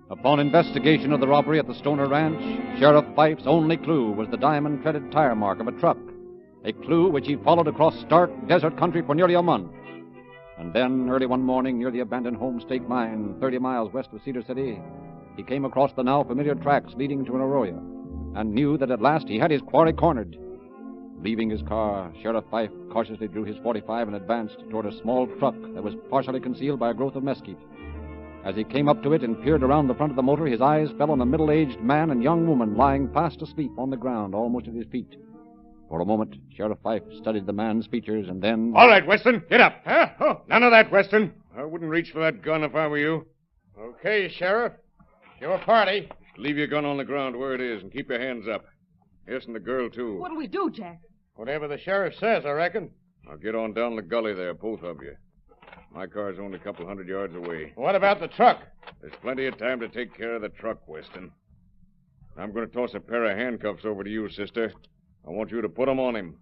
Upon investigation of the robbery at the Stoner Ranch, Sheriff Fife's only clue was the diamond-treaded tire mark of a truck, a clue which he followed across stark desert country for nearly a month. And then, early one morning, near the abandoned Homestake Mine, 30 miles west of Cedar City, he came across the now familiar tracks leading to an arroyo, and knew that at last he had his quarry cornered. Leaving his car, Sheriff Fife cautiously drew his .45 and advanced toward a small truck that was partially concealed by a growth of mesquite. As he came up to it and peered around the front of the motor, his eyes fell on a middle-aged man and young woman lying fast asleep on the ground, almost at his feet. For a moment, Sheriff Fife studied the man's features, and then... All right, Weston, get up. Huh? Oh, none of that, Weston. I wouldn't reach for that gun if I were you. Okay, Sheriff. Your party. Leave your gun on the ground where it is and keep your hands up. Yes, and the girl, too. What'll we do, Jack? Whatever the sheriff says, I reckon. Now get on down the gully there, both of you. My car's only a couple 100 yards away. What about the truck? There's plenty of time to take care of the truck, Weston. I'm going to toss a pair of handcuffs over to you, sister. I want you to put them on him.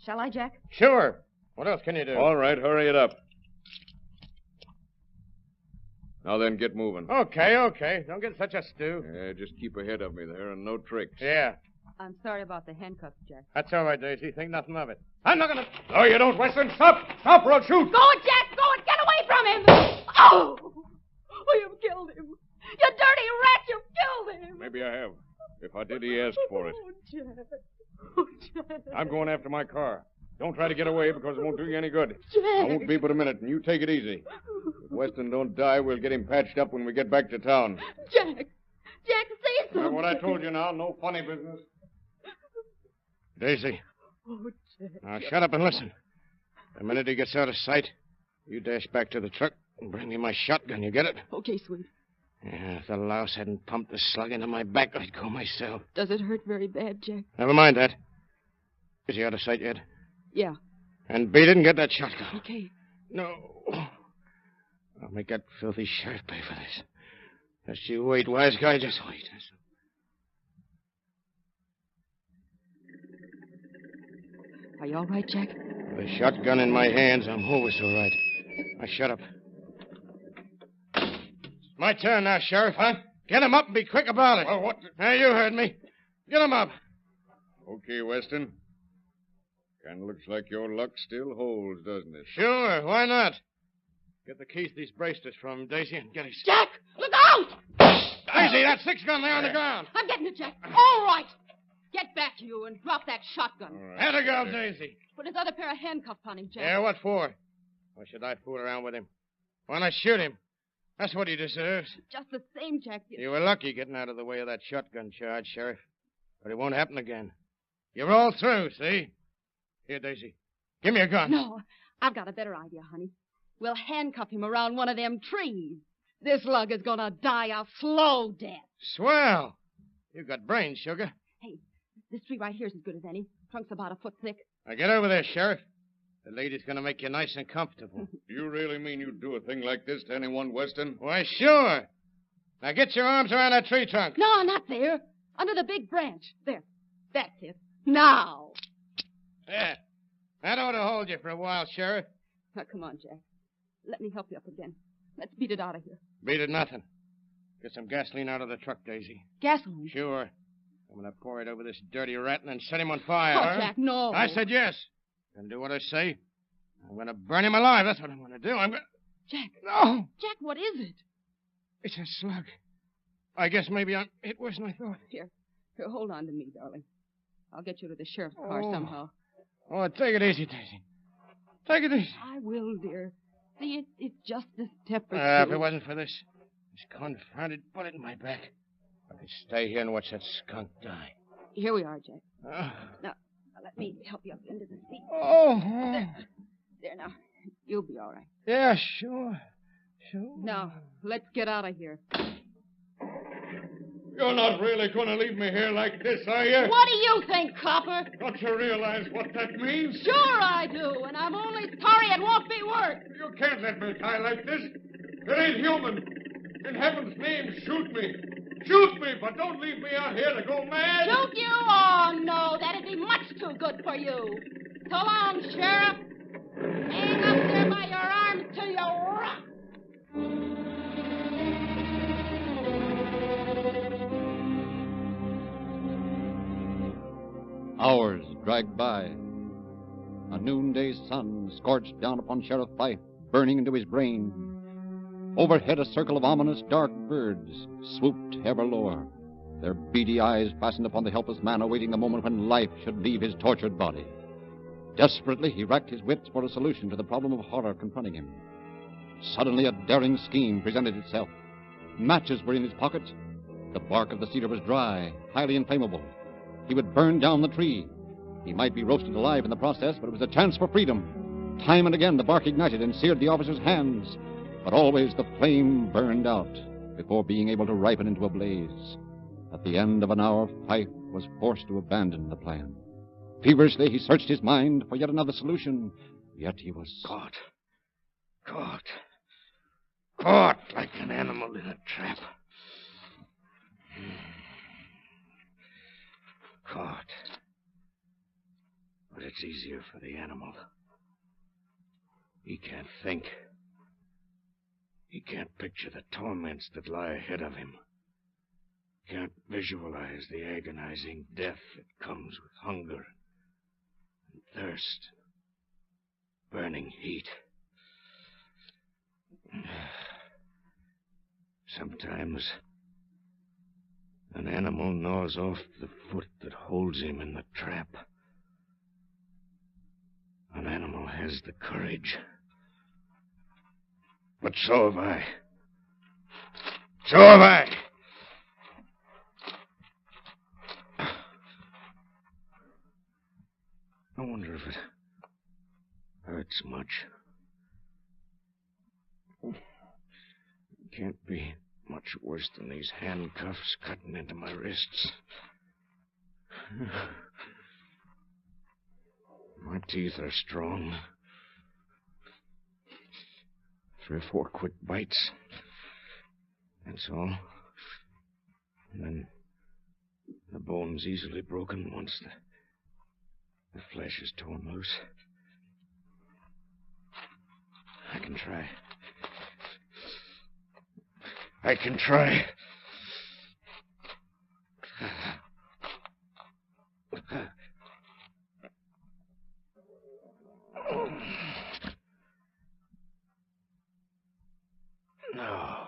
Shall I, Jack? Sure. What else can you do? All right, hurry it up. Now then, get moving. Okay. Don't get such a stew. Yeah, just keep ahead of me there and no tricks. Yeah. I'm sorry about the handcuffs, Jack. That's all right, Daisy. Think nothing of it. I'm not going to... No, you don't, Weston. Stop, or I'll shoot. Go it, Jack! Go it! Get away from him! Oh! You've killed him. You dirty rat! You've killed him! Maybe I have. If I did, he asked for it. Oh, Jack. Oh, Jack. I'm going after my car. Don't try to get away because it won't do you any good. Jack. I won't be but a minute, and you take it easy. If Weston don't die, we'll get him patched up when we get back to town. Jack! Jack, say something! Now, what I told you now, no funny business. Daisy. Oh, Jack. Now, shut up and listen. The minute he gets out of sight, you dash back to the truck and bring me my shotgun. You get it? Okay, sweet. Yeah, if the louse hadn't pumped the slug into my back, I'd go myself. Does it hurt very bad, Jack? Never mind that. Is he out of sight yet? Yeah. And beat it and get that shotgun. Okay. No. I'll make that filthy sheriff pay for this. Just you wait, wise guy, just wait. Are you all right, Jack? With a shotgun in my hands, I'm always all right. Now, shut up. It's my turn now, Sheriff, huh? Get him up and be quick about it. Well, what? Now, you heard me. Get him up. Okay, Weston. Kind of looks like your luck still holds, doesn't it? Sure, why not? Get the keys to these bracelets from him, Daisy, and get his... Jack, look out! Daisy, that 6-gun there on the ground. I'm getting it, Jack. All right. Get back, you, and drop that shotgun. Let her go, Daisy. Put his other pair of handcuffs on him, Jack. Yeah, what for? Why should I fool around with him? Why not shoot him? That's what he deserves. Just the same, Jack. You were lucky getting out of the way of that shotgun charge, Sheriff. But it won't happen again. You're all through, see? Here, Daisy. Give me a gun. No, I've got a better idea, honey. We'll handcuff him around one of them trees. This lug is gonna die a slow death. Swell. You got brains, sugar. Hey, this tree right here's as good as any. Trunk's about a foot thick. Now get over there, Sheriff. The lady's gonna make you nice and comfortable. Do you really mean you'd do a thing like this to anyone, Weston? Why, sure. Now get your arms around that tree trunk. No, not there. Under the big branch. There. That's it. Now. There. That ought to hold you for a while, Sheriff. Now, come on, Jack. Let me help you up again. Let's beat it out of here. Beat it nothing. Get some gasoline out of the truck, Daisy. Gasoline? Sure. I'm going to pour it over this dirty rat and then set him on fire. Oh, Jack, no. I said yes. Gonna do what I say. I'm going to burn him alive. That's what I'm going to do. I'm going to... Jack. No. Jack, what is it? It's a slug. I guess maybe I'm hit worse than I thought. Here, hold on to me, darling. I'll get you to the sheriff's car somehow. Oh, take it easy, Daisy. Take it easy. I will, dear. See, it's just a step or two. If it wasn't for this confounded bullet in my back, I could stay here and watch that skunk die. Here we are, Jack. Now, let me help you up into the seat. Oh. There, now. You'll be all right. Yeah, sure. Now, let's get out of here. You're not really going to leave me here like this, are you? What do you think, copper? Don't you realize what that means? Sure I do, and I'm only sorry it won't be worse. You can't let me die like this. It ain't human. In heaven's name, shoot me. Shoot me, but don't leave me out here to go mad. Shoot you? Oh, no, that'd be much too good for you. So long, Sheriff. Hang up there by your arms till you rot. Hours dragged by. A noonday sun scorched down upon Sheriff Fife, burning into his brain. Overhead, a circle of ominous dark birds swooped ever lower, their beady eyes fastened upon the helpless man awaiting the moment when life should leave his tortured body. Desperately, he racked his wits for a solution to the problem of horror confronting him. Suddenly, a daring scheme presented itself. Matches were in his pocket. The bark of the cedar was dry, highly inflammable. He would burn down the tree. He might be roasted alive in the process, but it was a chance for freedom. Time and again, the bark ignited and seared the officer's hands. But always the flame burned out before being able to ripen into a blaze. At the end of an hour, Fife was forced to abandon the plan. Feverishly, he searched his mind for yet another solution. Yet he was... Caught like an animal in a trap. Caught. But it's easier for the animal. He can't think. He can't picture the torments that lie ahead of him. Can't visualize the agonizing death that comes with hunger and thirst, burning heat. Sometimes an animal gnaws off the foot that holds him in the trap. An animal has the courage. But so have I. So have I. I wonder if it hurts much. It can't be much worse than these handcuffs cutting into my wrists. My teeth are strong. 3 or 4 quick bites. That's all. And then the bone's easily broken once the flesh is torn loose. I can try. I can try. No.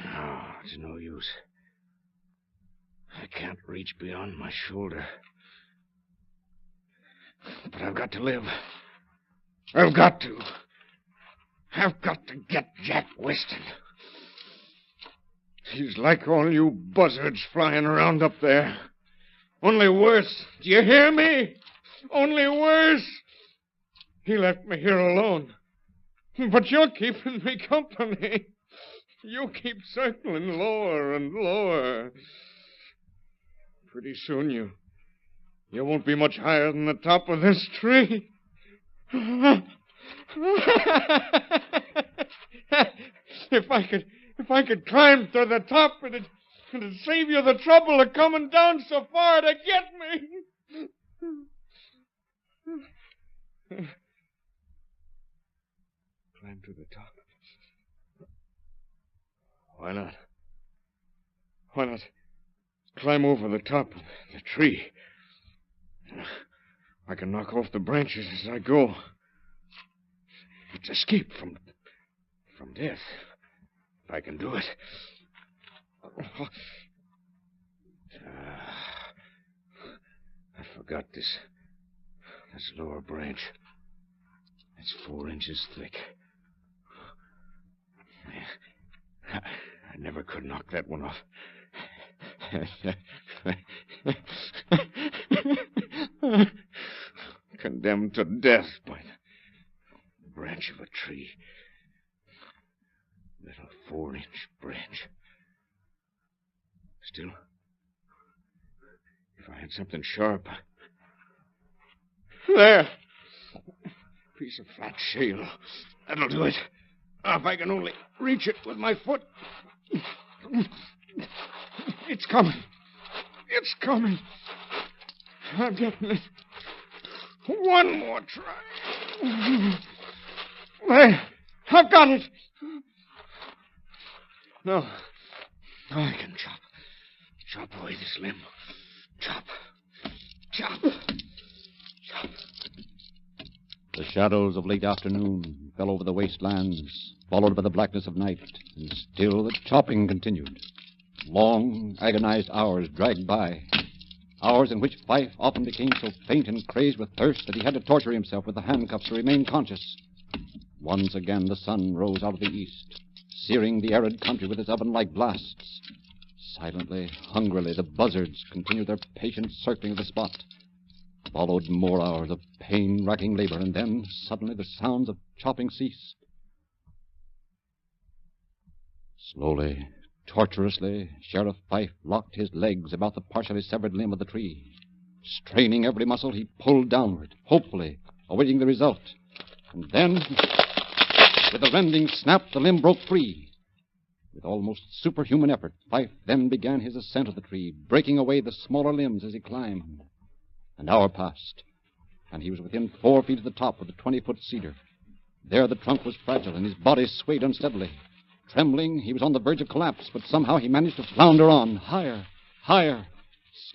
No, it's no use. I can't reach beyond my shoulder. But I've got to live. I've got to. I've got to get Jack Weston. He's like all you buzzards flying around up there. Only worse. Do you hear me? Only worse. He left me here alone. But you're keeping me company. You keep circling lower and lower. Pretty soon you won't be much higher than the top of this tree. If I could climb to the top, it'd save you the trouble of coming down so far to get me. Climb to the top. Why not? Why not climb over the top of the tree? I can knock off the branches as I go. It's escape from death. If I can do it. I forgot this lower branch. It's 4 inches thick. I never could knock that one off. Condemned to death by the branch of a tree. Little 4-inch branch. Still, if I had something sharp. There! Piece of flat shale. That'll do it. If I can only reach it with my foot. It's coming. It's coming. I'm getting it. One more try. There. I've got it. No. I can chop away this limb. Chop. The shadows of late afternoon fell over the wastelands, followed by the blackness of night, and still the chopping continued. Long, agonized hours dragged by. Hours in which Fife often became so faint and crazed with thirst that he had to torture himself with the handcuffs to remain conscious. Once again the sun rose out of the east, searing the arid country with its oven-like blasts. Silently, hungrily, the buzzards continued their patient circling of the spot. Followed more hours of pain-racking labor, and then, suddenly, the sounds of chopping ceased. Slowly, tortuously, Sheriff Fife locked his legs about the partially severed limb of the tree. Straining every muscle, he pulled downward, hopefully, awaiting the result. And then, with a rending snap, the limb broke free. With almost superhuman effort, Fife then began his ascent of the tree, breaking away the smaller limbs as he climbed. An hour passed, and he was within 4 feet of the top of the 20-foot cedar. There the trunk was fragile, and his body swayed unsteadily. Trembling, he was on the verge of collapse, but somehow he managed to flounder on, higher, higher.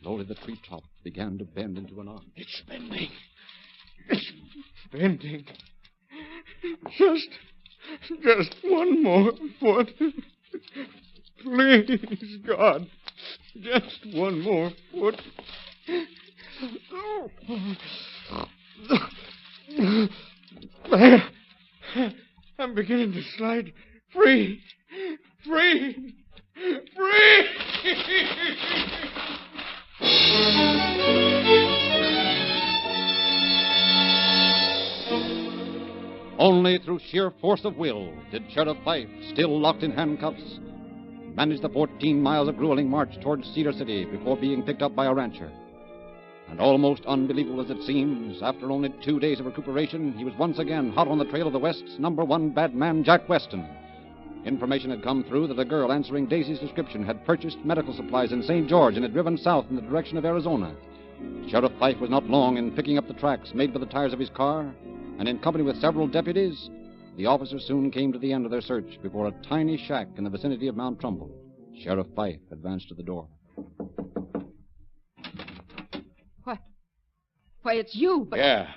Slowly the treetop began to bend into an arc. It's bending. It's bending. Just one more foot. Please, God. Just one more foot. There. I'm beginning to slide free. Free. Free. Only through sheer force of will did Sheriff Fife, still locked in handcuffs, manage the 14 miles of grueling march toward Cedar City before being picked up by a rancher. And almost unbelievable as it seems, after only 2 days of recuperation, he was once again hot on the trail of the West's #1 bad man, Jack Weston. Information had come through that a girl answering Daisy's description had purchased medical supplies in St. George and had driven south in the direction of Arizona. Sheriff Fife was not long in picking up the tracks made by the tires of his car, and in company with several deputies, the officers soon came to the end of their search before a tiny shack in the vicinity of Mount Trumbull. Sheriff Fife advanced to the door. Why, it's you, but... Yeah.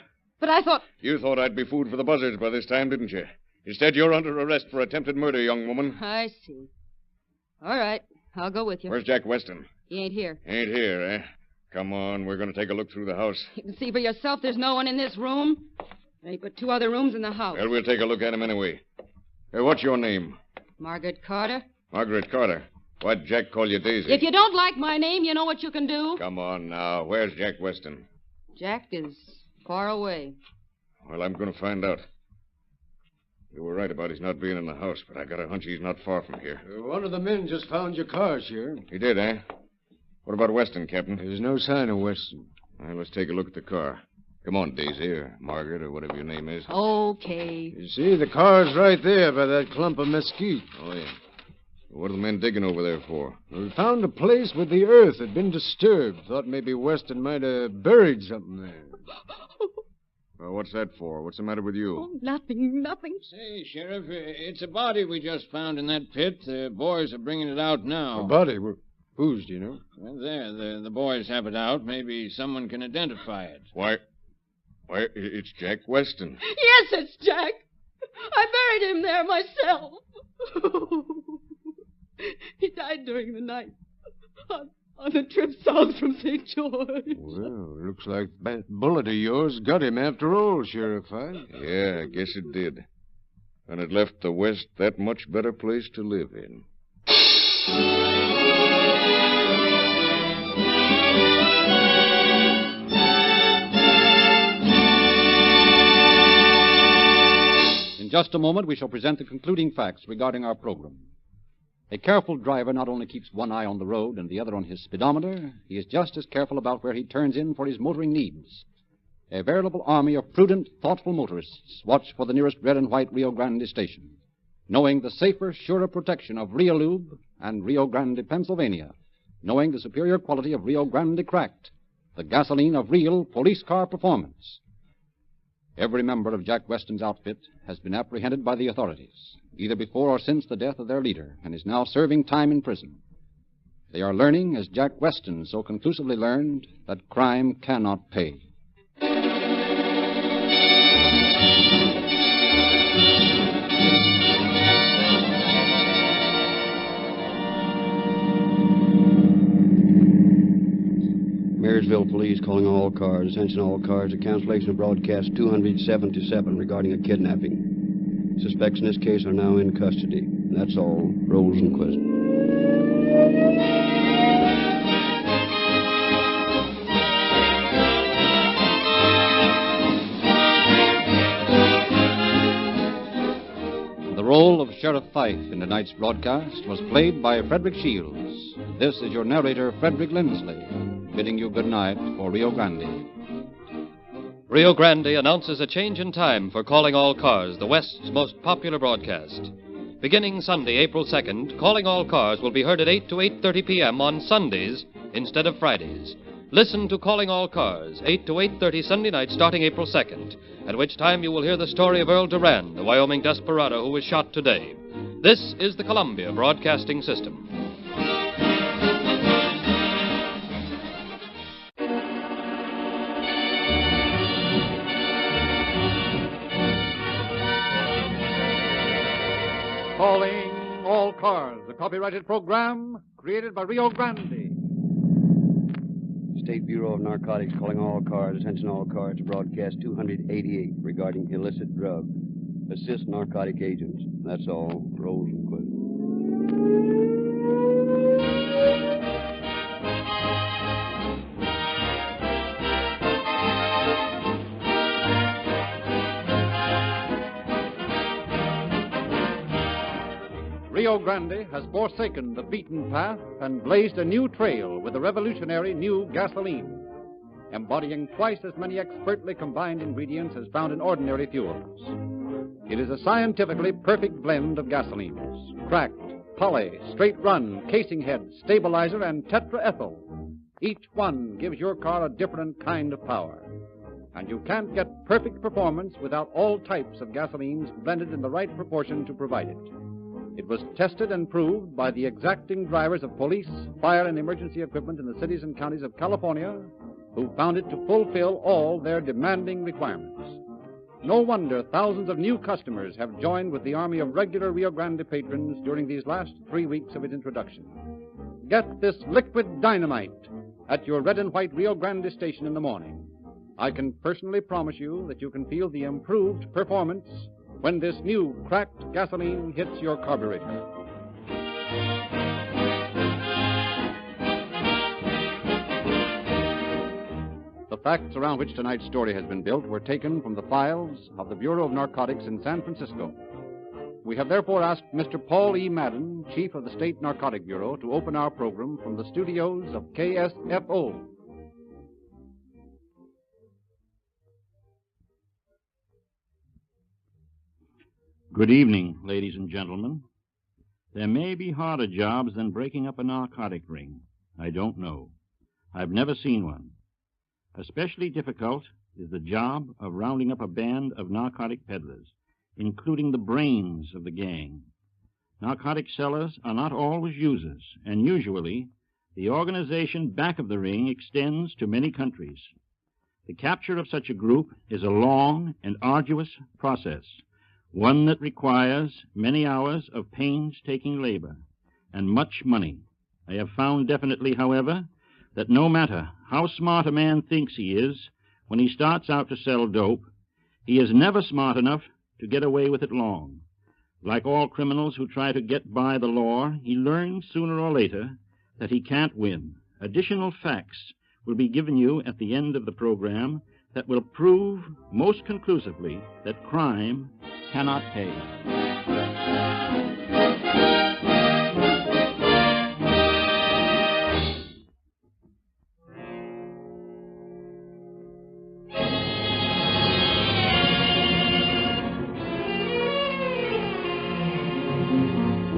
But I thought... You thought I'd be food for the buzzards by this time, didn't you? Instead, you're under arrest for attempted murder, young woman. I see. All right, I'll go with you. Where's Jack Weston? He ain't here. Ain't here, eh? Come on, we're going to take a look through the house. You can see for yourself there's no one in this room. There ain't but 2 other rooms in the house. Well, we'll take a look at him anyway. Hey, what's your name? Margaret Carter. Margaret Carter. Why'd Jack call you Daisy? If you don't like my name, you know what you can do. Come on now. Where's Jack Weston? Jack is far away. Well, I'm going to find out. You were right about his not being in the house, but I got a hunch he's not far from here. One of the men just found your car, Sheriff. He did, eh? What about Weston, Captain? There's no sign of Weston. Well, let's take a look at the car. Come on, Daisy, or Margaret, or whatever your name is. Okay. You see, the car's right there by that clump of mesquite. Oh, yeah. What are the men digging over there for? We found a place where the earth had been disturbed. Thought maybe Weston might have buried something there. Well, what's that for? What's the matter with you? Oh, nothing. Say, Sheriff, it's a body we just found in that pit. The boys are bringing it out now. A body? Whose, do you know? Well, there. The boys have it out. Maybe someone can identify it. Why, it's Jack Weston. Yes, it's Jack. I buried him there myself. He died during the night on the trip south from St. George. Well, looks like that bullet of yours got him after all, Sheriff Fife. Yeah, I guess it did. And it left the West that much better place to live in. In just a moment, we shall present the concluding facts regarding our program. A careful driver not only keeps one eye on the road and the other on his speedometer, he is just as careful about where he turns in for his motoring needs. A veritable army of prudent, thoughtful motorists watch for the nearest red and white Rio Grande station, knowing the safer, surer protection of Rio Lube and Rio Grande, Pennsylvania, knowing the superior quality of Rio Grande Cracked, the gasoline of real police car performance. Every member of Jack Weston's outfit has been apprehended by the authorities, either before or since the death of their leader, and is now serving time in prison. They are learning, as Jack Weston so conclusively learned, that crime cannot pay. Marysville Police calling all cars. Attention all cars. A cancellation of broadcast 277 regarding a kidnapping. Suspects in this case are now in custody. That's all. Rosenquist. The role of Sheriff Fife in tonight's broadcast was played by Frederick Shields. This is your narrator, Frederick Lindsley, bidding you good night for Rio Grande. Rio Grande announces a change in time for Calling All Cars, the West's most popular broadcast. Beginning Sunday, April 2nd, Calling All Cars will be heard at 8 to 8:30 p.m. on Sundays instead of Fridays. Listen to Calling All Cars, 8 to 8:30 Sunday night starting April 2nd, at which time you will hear the story of Earl Duran, the Wyoming desperado who was shot today. This is the Columbia Broadcasting System. Calling All Cars, a copyrighted program created by Rio Grande. State Bureau of Narcotics calling all cars. Attention all cars to broadcast 288 regarding illicit drug. Assist narcotic agents. That's all. Rosenquist. Rio Grande has forsaken the beaten path and blazed a new trail with the revolutionary new gasoline. embodying twice as many expertly combined ingredients as found in ordinary fuels. It is a scientifically perfect blend of gasolines: cracked, poly, straight run, casing head, stabilizer, and tetraethyl. Each one gives your car a different kind of power. And you can't get perfect performance without all types of gasolines blended in the right proportion to provide it. It was tested and proved by the exacting drivers of police, fire, and emergency equipment in the cities and counties of California, who found it to fulfill all their demanding requirements. No wonder thousands of new customers have joined with the army of regular Rio Grande patrons during these last 3 weeks of its introduction. Get this liquid dynamite at your red and white Rio Grande station in the morning. I can personally promise you that you can feel the improved performance when this new cracked gasoline hits your carburetor. The facts around which tonight's story has been built were taken from the files of the Bureau of Narcotics in San Francisco. We have therefore asked Mr. Paul E. Madden, Chief of the State Narcotic Bureau, to open our program from the studios of KSFO. Good evening, ladies and gentlemen. There may be harder jobs than breaking up a narcotic ring. I don't know. I've never seen one. Especially difficult is the job of rounding up a band of narcotic peddlers, including the brains of the gang. Narcotic sellers are not always users, and usually the organization back of the ring extends to many countries. The capture of such a group is a long and arduous process, one that requires many hours of painstaking labor and much money. I have found definitely, however, that no matter how smart a man thinks he is when he starts out to sell dope, he is never smart enough to get away with it long. Like all criminals who try to get by the law, he learns sooner or later that he can't win. Additional facts will be given you at the end of the program that will prove most conclusively that crime cannot pay.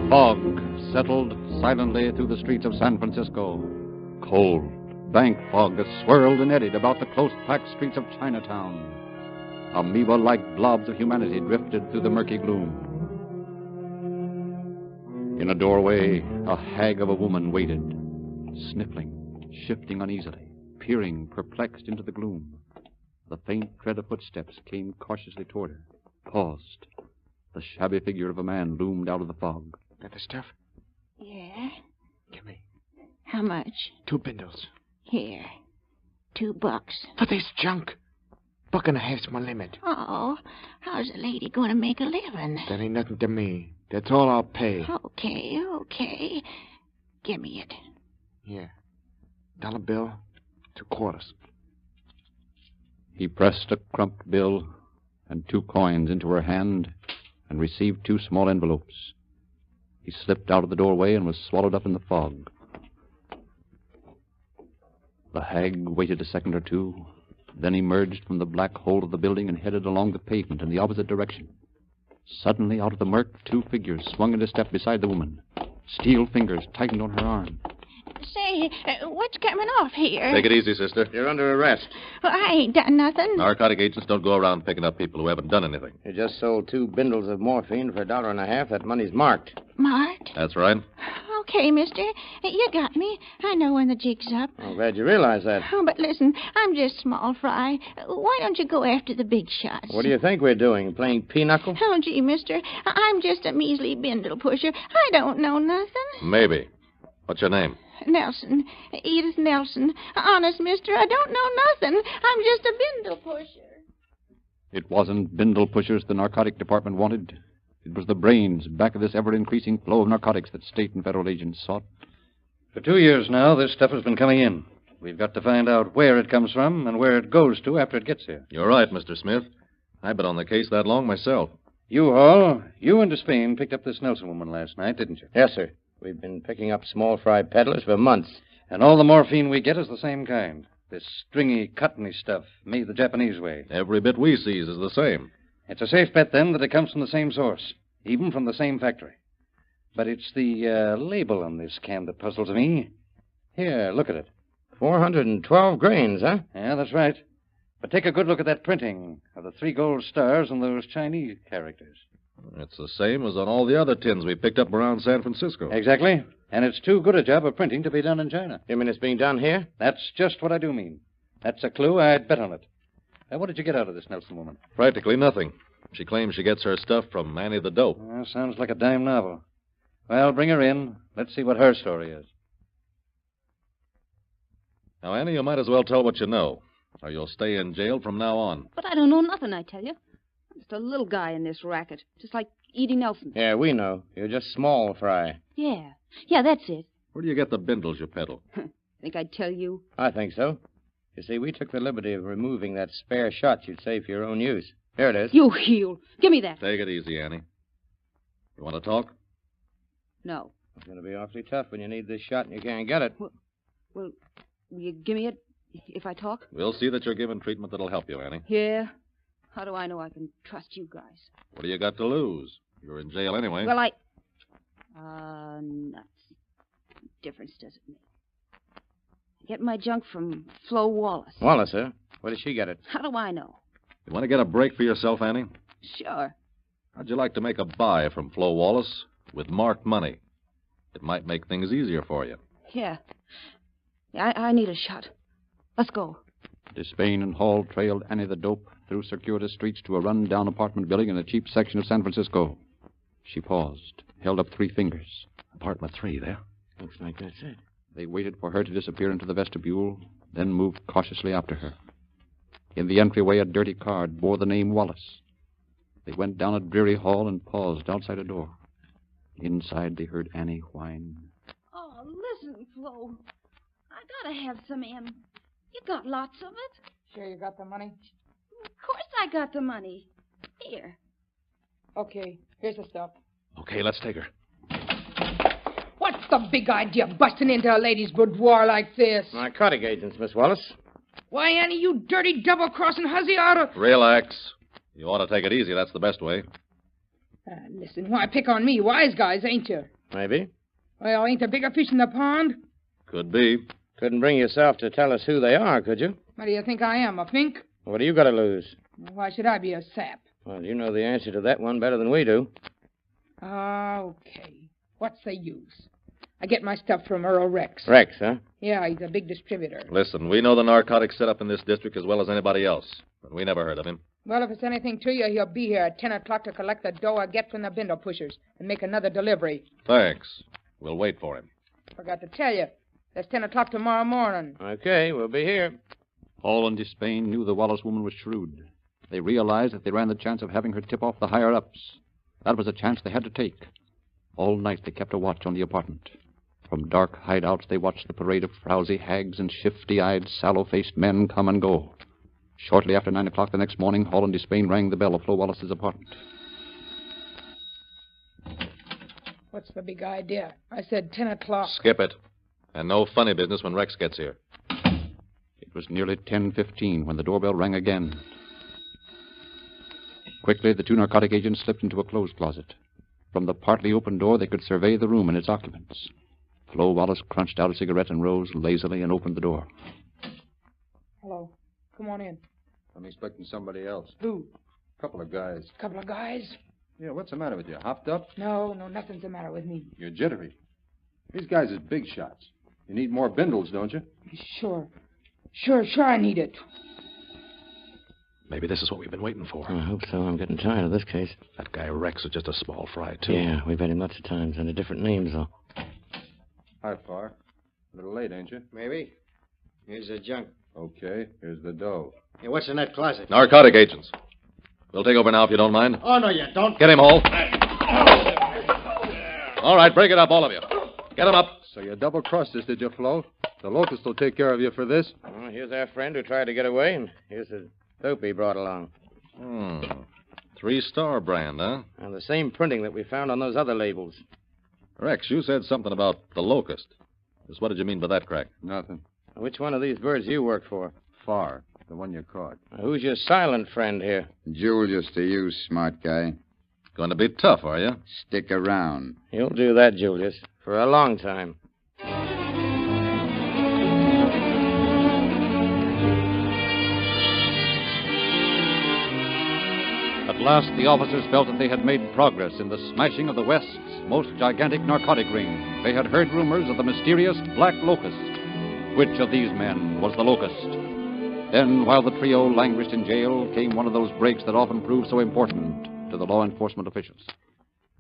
Fog settled silently through the streets of San Francisco. Cold, bank fog that swirled and eddied about the close-packed streets of Chinatown. Amoeba-like blobs of humanity drifted through the murky gloom. In a doorway, a hag of a woman waited, sniffling, shifting uneasily, peering perplexed into the gloom. The faint tread of footsteps came cautiously toward her, paused. The shabby figure of a man loomed out of the fog. Got the stuff? Yeah. Give me. How much? 2 bindles. Here. $2. For this junk. $1.50's my limit. Oh, how's a lady going to make a living? That ain't nothing to me. That's all I'll pay. Okay. Give me it. Here. $1 bill, 2 quarters. He pressed a crumped bill and 2 coins into her hand and received 2 small envelopes. He slipped out of the doorway and was swallowed up in the fog. The hag waited a second or two, then emerged from the black hole of the building and headed along the pavement in the opposite direction. Suddenly, out of the murk, 2 figures swung into step beside the woman. Steel fingers tightened on her arm. Say, what's coming off here? Take it easy, sister. You're under arrest. Well, I ain't done nothing. Narcotic agents don't go around picking up people who haven't done anything. You just sold 2 bindles of morphine for $1.50. That money's marked. Marked? That's right. Okay, mister. You got me. I know when the jig's up. I'm glad you realize that. Oh, but listen, I'm just small fry. Why don't you go after the big shots? What do you think we're doing, playing pinochle? Oh, gee, mister, I'm just a measly bindle pusher. I don't know nothing. Maybe. What's your name? Nelson. Edith Nelson. Honest, mister, I don't know nothing. I'm just a bindle pusher. It wasn't bindle pushers the narcotic department wanted. It was the brains back of this ever-increasing flow of narcotics that state and federal agents sought. For 2 years now, this stuff has been coming in. We've got to find out where it comes from and where it goes to after it gets here. You're right, Mr. Smith. I've been on the case that long myself. You, Hall, you and Despain picked up this Nelson woman last night, didn't you? Yes, sir. We've been picking up small fry peddlers for months. And all the morphine we get is the same kind. This stringy, cottony stuff, made the Japanese way. Every bit we seize is the same. It's a safe bet, then, that it comes from the same source, even from the same factory. But it's the label on this can that puzzles me. Here, look at it. 412 grains, huh? Yeah, that's right. But take a good look at that printing of the 3 gold stars and those Chinese characters. It's the same as on all the other tins we picked up around San Francisco. Exactly. And it's too good a job of printing to be done in China. You mean it's being done here? That's just what I do mean. That's a clue. I'd bet on it. Now, what did you get out of this Nelson woman? Practically nothing. She claims she gets her stuff from Annie the Dope. Well, sounds like a dime novel. Well, bring her in. Let's see what her story is. Now, Annie, you might as well tell what you know, or you'll stay in jail from now on. But I don't know nothing, I tell you. I'm just a little guy in this racket, just like Edie Nelson. Yeah, we know. You're just small fry. Yeah, that's it. Where do you get the bindles you peddle? Think I'd tell you? I think so. You see, we took the liberty of removing that spare shot you'd save for your own use. Here it is. You heel. Give me that. Take it easy, Annie. You want to talk? No. It's going to be awfully tough when you need this shot and you can't get it. Well, will you give me it if I talk? We'll see that you're given treatment that'll help you, Annie. Yeah? How do I know I can trust you guys? What do you got to lose? You're in jail anyway. Well, nuts. What difference does it make? I get my junk from Flo Wallace. Wallace, huh? Where does she get it? How do I know? You want to get a break for yourself, Annie? Sure. How'd you like to make a buy from Flo Wallace with marked money? It might make things easier for you. Yeah. I need a shot. Let's go. Despain and Hall trailed Annie the Dope through circuitous streets to a run-down apartment building in a cheap section of San Francisco. She paused, held up 3 fingers. Apartment 3, there. Looks like that's it. They waited for her to disappear into the vestibule, then moved cautiously after her. In the entryway, a dirty card bore the name Wallace. They went down a dreary hall and paused outside a door. Inside, they heard Annie whine. Oh, listen, Flo. I gotta have some M. You got lots of it. Sure you got the money? Of course I got the money. Here. Okay, here's the stuff. Okay, let's take her. What's the big idea of busting into a lady's boudoir like this? Narcotic agents, Miss Wallace. Why, Annie, you dirty double-crossing hussy oughta... Relax. You ought to take it easy. That's the best way. Listen, why pick on me? Wise guys, ain't you? Maybe. Well, ain't there bigger fish in the pond? Could be. Couldn't bring yourself to tell us who they are, could you? What do you think I am, a fink? What do you got to lose? Why should I be a sap? Well, you know the answer to that one better than we do. Okay. What's the use? I get my stuff from Earl Rex. Rex, huh? Yeah, he's a big distributor. Listen, we know the narcotics set up in this district as well as anybody else, but we never heard of him. Well, if it's anything to you, he'll be here at 10 o'clock to collect the dough I get from the bindle pushers and make another delivery. Thanks. We'll wait for him. Forgot to tell you. That's 10 o'clock tomorrow morning. Okay, we'll be here. Hall and Despain knew the Wallace woman was shrewd. They realized that they ran the chance of having her tip off the higher-ups. That was a chance they had to take. All night they kept a watch on the apartment. From dark hideouts they watched the parade of frowsy hags and shifty-eyed, sallow-faced men come and go. Shortly after 9 o'clock the next morning, Hall and Despain rang the bell of Flo Wallace's apartment. What's the big idea? I said 10 o'clock. Skip it. And no funny business when Rex gets here. It was nearly 10:15 when the doorbell rang again. Quickly, the 2 narcotic agents slipped into a clothes closet. From the partly open door, they could survey the room and its occupants. Flo Wallace crunched out a cigarette and rose lazily and opened the door. Hello. Come on in. I'm expecting somebody else. Who? Couple of guys. Couple of guys? Yeah, what's the matter with you? Hopped up? No, nothing's the matter with me. You're jittery. These guys is big shots. You need more bindles, don't you? Sure, I need it. Maybe this is what we've been waiting for. I hope so. I'm getting tired of this case. That guy Rex is just a small fry, too. Yeah, we've had him lots of times under different names, though. Hi, Far. A little late, ain't you? Maybe. Here's the junk. Okay, here's the dough. Hey, what's in that closet? Narcotic agents. We'll take over now if you don't mind. Oh, no, you don't. Get him, Hall. All right, break it up, all of you. Get him up. So you double-crossed us, did you, Flo? The locust will take care of you for this. Well, here's our friend who tried to get away, and here's the dope he brought along. 3-star brand, huh? And the same printing that we found on those other labels. Rex, you said something about the locust. Just what did you mean by that, Crack? Nothing. Which one of these birds you work for? Far, the one you caught. Who's your silent friend here? Julius to you, smart guy. Going to be tough, are you? Stick around. You'll do that, Julius, for a long time. At last, the officers felt that they had made progress in the smashing of the West's most gigantic narcotic ring. They had heard rumors of the mysterious Black Locust. Which of these men was the Locust? Then, while the trio languished in jail, came one of those breaks that often prove so important to the law enforcement officials.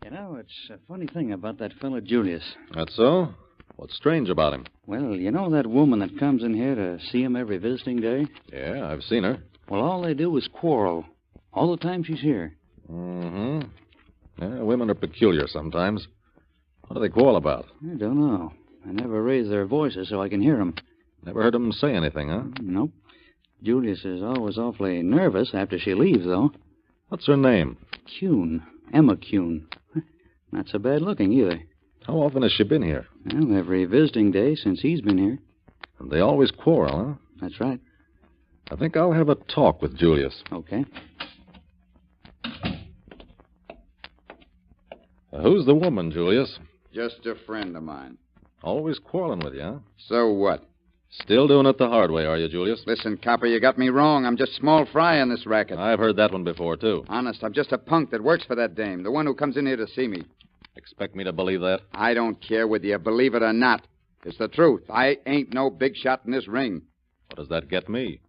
You know, it's a funny thing about that fellow Julius. That's so? What's strange about him? Well, you know that woman that comes in here to see him every visiting day? Yeah, I've seen her. Well, all they do is quarrel. All the time she's here. Mm-hmm. Yeah, women are peculiar sometimes. What do they quarrel about? I don't know. They never raise their voices so I can hear them. Never heard them say anything, huh? Nope. Julius is always awfully nervous after she leaves, though. What's her name? Kuhn. Emma Kuhn. Not so bad looking, either. How often has she been here? Well, every visiting day since he's been here. And they always quarrel, huh? That's right. I think I'll have a talk with Julius. Okay. Who's the woman, Julius? Just a friend of mine. Always quarreling with you, huh? So what? Still doing it the hard way, are you, Julius? Listen, copper, you got me wrong. I'm just small fry in this racket. I've heard that one before, too. Honest, I'm just a punk that works for that dame, the one who comes in here to see me. Expect me to believe that? I don't care whether you believe it or not. It's the truth. I ain't no big shot in this ring. What does that get me?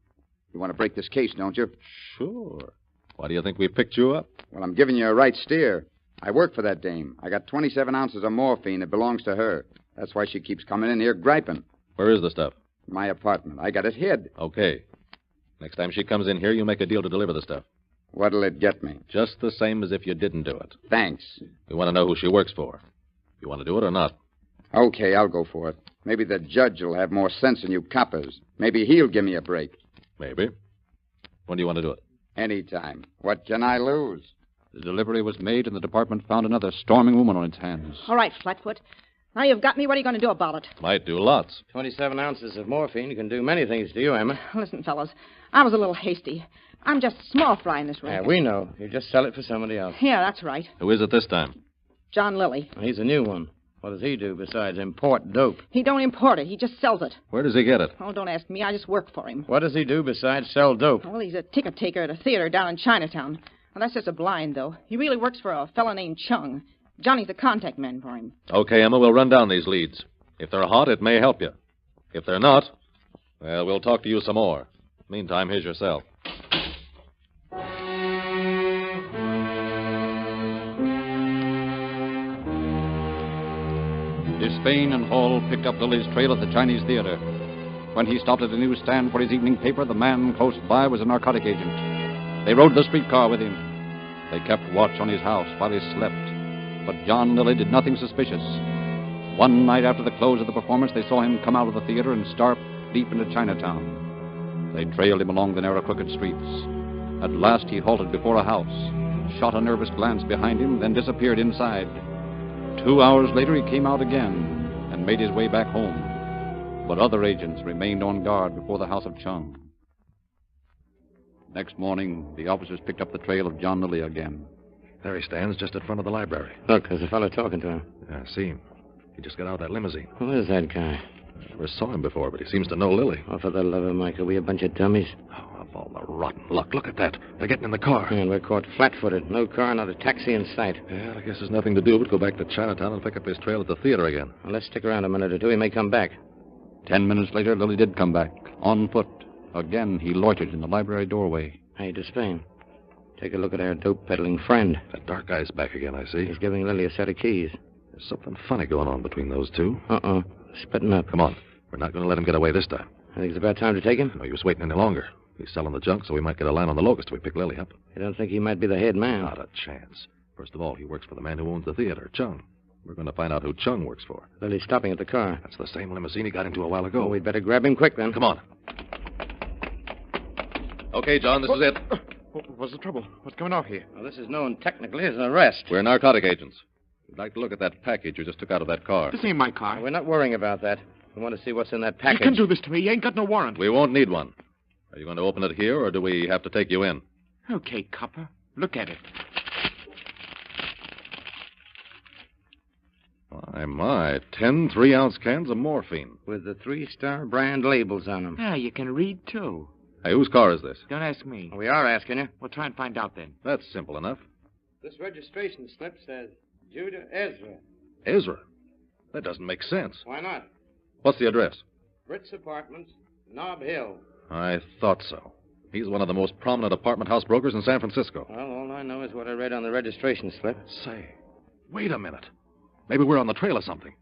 You want to break this case, don't you? Sure. Why do you think we picked you up? Well, I'm giving you a right steer. I work for that dame. I got 27 ounces of morphine that belongs to her. That's why she keeps coming in here griping. Where is the stuff? My apartment. I got it hid. Okay. Next time she comes in here, you make a deal to deliver the stuff. What'll it get me? Just the same as if you didn't do it. Thanks. We want to know who she works for. You want to do it or not? Okay, I'll go for it. Maybe the judge will have more sense than you coppers. Maybe he'll give me a break. Maybe. When do you want to do it? Anytime. What can I lose? The delivery was made, and the department found another storming woman on its hands. All right, Flatfoot. Now you've got me. What are you going to do about it? Might do lots. 27 ounces of morphine can do many things to you, Emma. Listen, fellas, I was a little hasty. I'm just small fry in this racket. Yeah, we know. You just sell it for somebody else. Yeah, that's right. Who is it this time? John Lilly. He's a new one. What does he do besides import dope? He don't import it. He just sells it. Where does he get it? Oh, don't ask me. I just work for him. What does he do besides sell dope? Well, he's a ticket taker at a theater down in Chinatown. Well, that's just a blind, though. He really works for a fella named Chung. Johnny's the contact man for him. Okay, Emma, we'll run down these leads. If they're hot, it may help you. If they're not, well, we'll talk to you some more. Meantime, here's your cell. Despain and Hall picked up Lilly's trail at the Chinese theater. When he stopped at a newsstand for his evening paper, the man close by was a narcotic agent. They rode the streetcar with him. They kept watch on his house while he slept. But John Lilly did nothing suspicious. One night after the close of the performance, they saw him come out of the theater and start deep into Chinatown. They trailed him along the narrow, crooked streets. At last, he halted before a house, shot a nervous glance behind him, then disappeared inside. 2 hours later, he came out again and made his way back home. But other agents remained on guard before the house of Chung. Next morning, the officers picked up the trail of John Lilly again. There he stands, just in front of the library. Look, there's a fellow talking to him. Yeah, I see him. He just got out of that limousine. Who is that guy? I never saw him before, but he seems to know Lilly. Oh, for the love of Mike, are we a bunch of dummies? Oh, of all the rotten luck. Look at that. They're getting in the car. And we're caught flat-footed. No car, not a taxi in sight. Yeah, I guess there's nothing to do but go back to Chinatown and pick up his trail at the theater again. Well, let's stick around a minute or two. He may come back. 10 minutes later, Lilly did come back, on foot. Again, he loitered in the library doorway. Hey, Despain, take a look at our dope-peddling friend. That dark guy's back again, I see. He's giving Lilly a set of keys. There's something funny going on between those two. Spitting up. Come on. We're not going to let him get away this time. I think it's about time to take him. No use waiting any longer. He's selling the junk, so we might get a line on the Locust if we pick Lilly up. You don't think he might be the head man? Not a chance. First of all, he works for the man who owns the theater, Chung. We're going to find out who Chung works for. Lily's stopping at the car. That's the same limousine he got into a while ago. Oh, we'd better grab him quick, then. Come on. Okay, John, this is it. What's the trouble? What's going on here? Well, this is known technically as an arrest. We're narcotic agents. We'd like to look at that package you just took out of that car. This ain't my car. We're not worrying about that. I want to see what's in that You package. can do this to me. You ain't got no warrant. We won't need one. Are you going to open it here, or do we have to take you in? Okay, copper. Look at it. My, 10 3-ounce cans of morphine. With the 3-star brand labels on them. Ah, you can read, too. Hey, whose car is this? Don't ask me. We are asking you. We'll try and find out then. That's simple enough. This registration slip says Judah Ezra. Ezra? That doesn't make sense. Why not? What's the address? Fritz Apartments, Nob Hill. I thought so. He's one of the most prominent apartment house brokers in San Francisco. Well, all I know is what I read on the registration slip. Say, wait a minute. Maybe we're on the trail of something.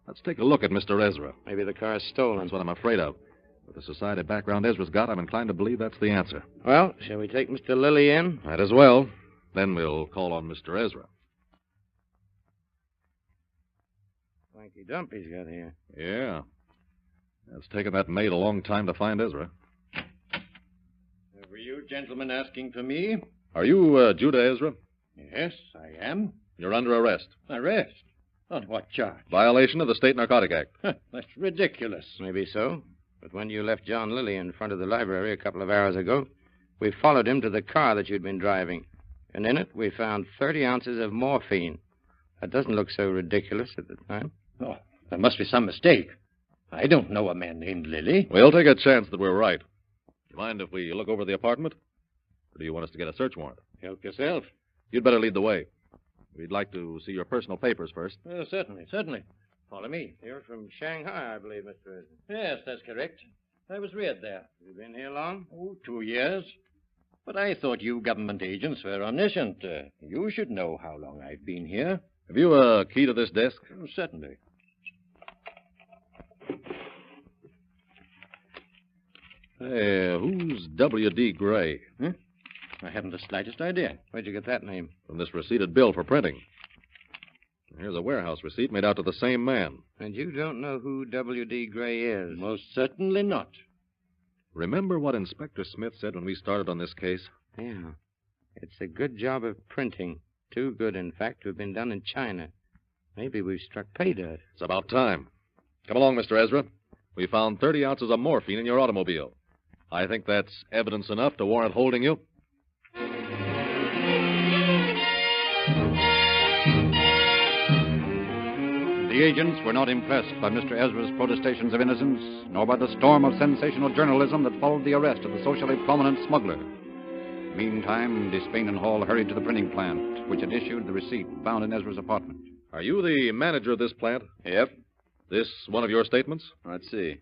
Let's take a look at Mr. Ezra. Maybe the car's stolen. That's what I'm afraid of. With the society background Ezra's got, I'm inclined to believe that's the answer. Well, shall we take Mr. Lilly in? Might as well. Then we'll call on Mr. Ezra. Swanky dump he's got here. Yeah. It's taken that maid a long time to find Ezra. Were you gentlemen asking for me? Are you Judah Ezra? Yes, I am. You're under arrest. Arrest? On what charge? Violation of the State Narcotic Act. That's ridiculous. Maybe so. But when you left John Lilly in front of the library a couple of hours ago, we followed him to the car that you'd been driving. And in it, we found 30 ounces of morphine. That doesn't look so ridiculous at the time. Oh, there must be some mistake. I don't know a man named Lilly. We'll take a chance that we're right. You mind if we look over the apartment? Or do you want us to get a search warrant? Help yourself. You'd better lead the way. We'd like to see your personal papers first. Certainly, certainly. Follow me. You're from Shanghai, I believe, Mr. Ezra. Yes, that's correct. I was reared there. You been here long? Oh, 2 years. But I thought you government agents were omniscient. You should know how long I've been here. Have you a key to this desk? Oh, certainly. Hey, who's W.D. Gray? I haven't the slightest idea. Where'd you get that name? From this receipted bill for printing. Here's a warehouse receipt made out to the same man. And you don't know who W.D. Gray is? Most certainly not. Remember what Inspector Smith said when we started on this case? Yeah. It's a good job of printing. Too good, in fact, to have been done in China. Maybe we've struck pay dirt. It's about time. Come along, Mr. Ezra. We found 30 ounces of morphine in your automobile. I think that's evidence enough to warrant holding you. The agents were not impressed by Mr. Ezra's protestations of innocence, nor by the storm of sensational journalism that followed the arrest of the socially prominent smuggler. Meantime, Despain and Hall hurried to the printing plant, which had issued the receipt found in Ezra's apartment. Are you the manager of this plant? Yep. This one of your statements? Let's see.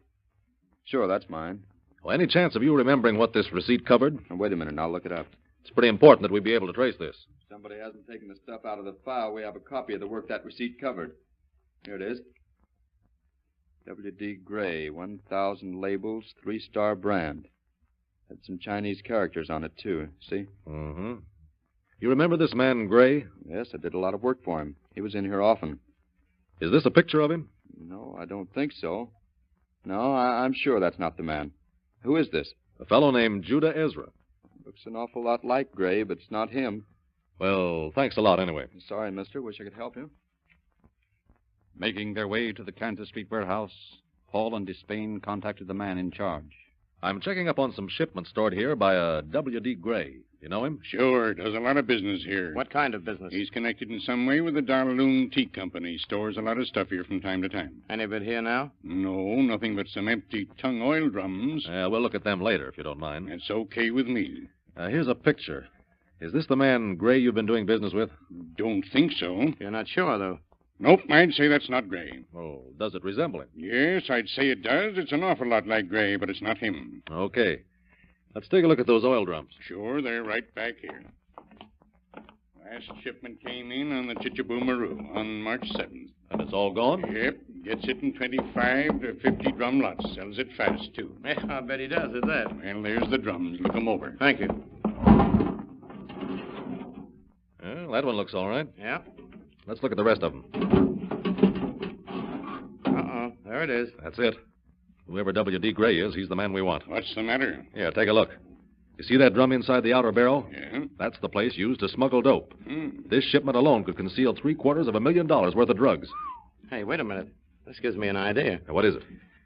Sure, that's mine. Well, any chance of you remembering what this receipt covered? Now, wait a minute, I'll look it up. It's pretty important that we be able to trace this. If somebody hasn't taken the stuff out of the file, we have a copy of the work that receipt covered. Here it is. W.D. Gray, 1,000 labels, 3-star brand. Had some Chinese characters on it, too. See? Mm-hmm. You remember this man, Gray? Yes, I did a lot of work for him. He was in here often. Is this a picture of him? No, I don't think so. No, I'm sure that's not the man. Who is this? A fellow named Judah Ezra. Looks an awful lot like Gray, but it's not him. Well, thanks a lot anyway. Sorry, mister. Wish I could help you. Making their way to the Kansas Street warehouse, Hall and Despain contacted the man in charge. I'm checking up on some shipments stored here by a W.D. Gray. You know him? Sure, does a lot of business here. What kind of business? He's connected in some way with the Darloon Tea Company. Stores a lot of stuff here from time to time. Any of it here now? No, nothing but some empty tung oil drums. We'll look at them later, if you don't mind. It's okay with me. Here's a picture. Is this the man, Gray, you've been doing business with? Don't think so. You're not sure, though. Nope, I'd say that's not Gray. Oh, does it resemble him? Yes, I'd say it does. It's an awful lot like Gray, but it's not him. Okay. Let's take a look at those oil drums. Sure, they're right back here. Last shipment came in on the Chichiboomaroo on March 7th. And it's all gone? Yep. Gets it in 25 to 50 drum lots. Sells it fast, too. Yeah, I bet he does, at that. Well, there's the drums. Look 'em over. Thank you. Well, that one looks all right. Yeah. Let's look at the rest of them. Uh-oh. There it is. That's it. Whoever W.D. Gray is, he's the man we want. What's the matter? Yeah, take a look. You see that drum inside the outer barrel? Yeah. That's the place used to smuggle dope. Hmm. This shipment alone could conceal $750,000 worth of drugs. Hey, wait a minute. This gives me an idea. What is it?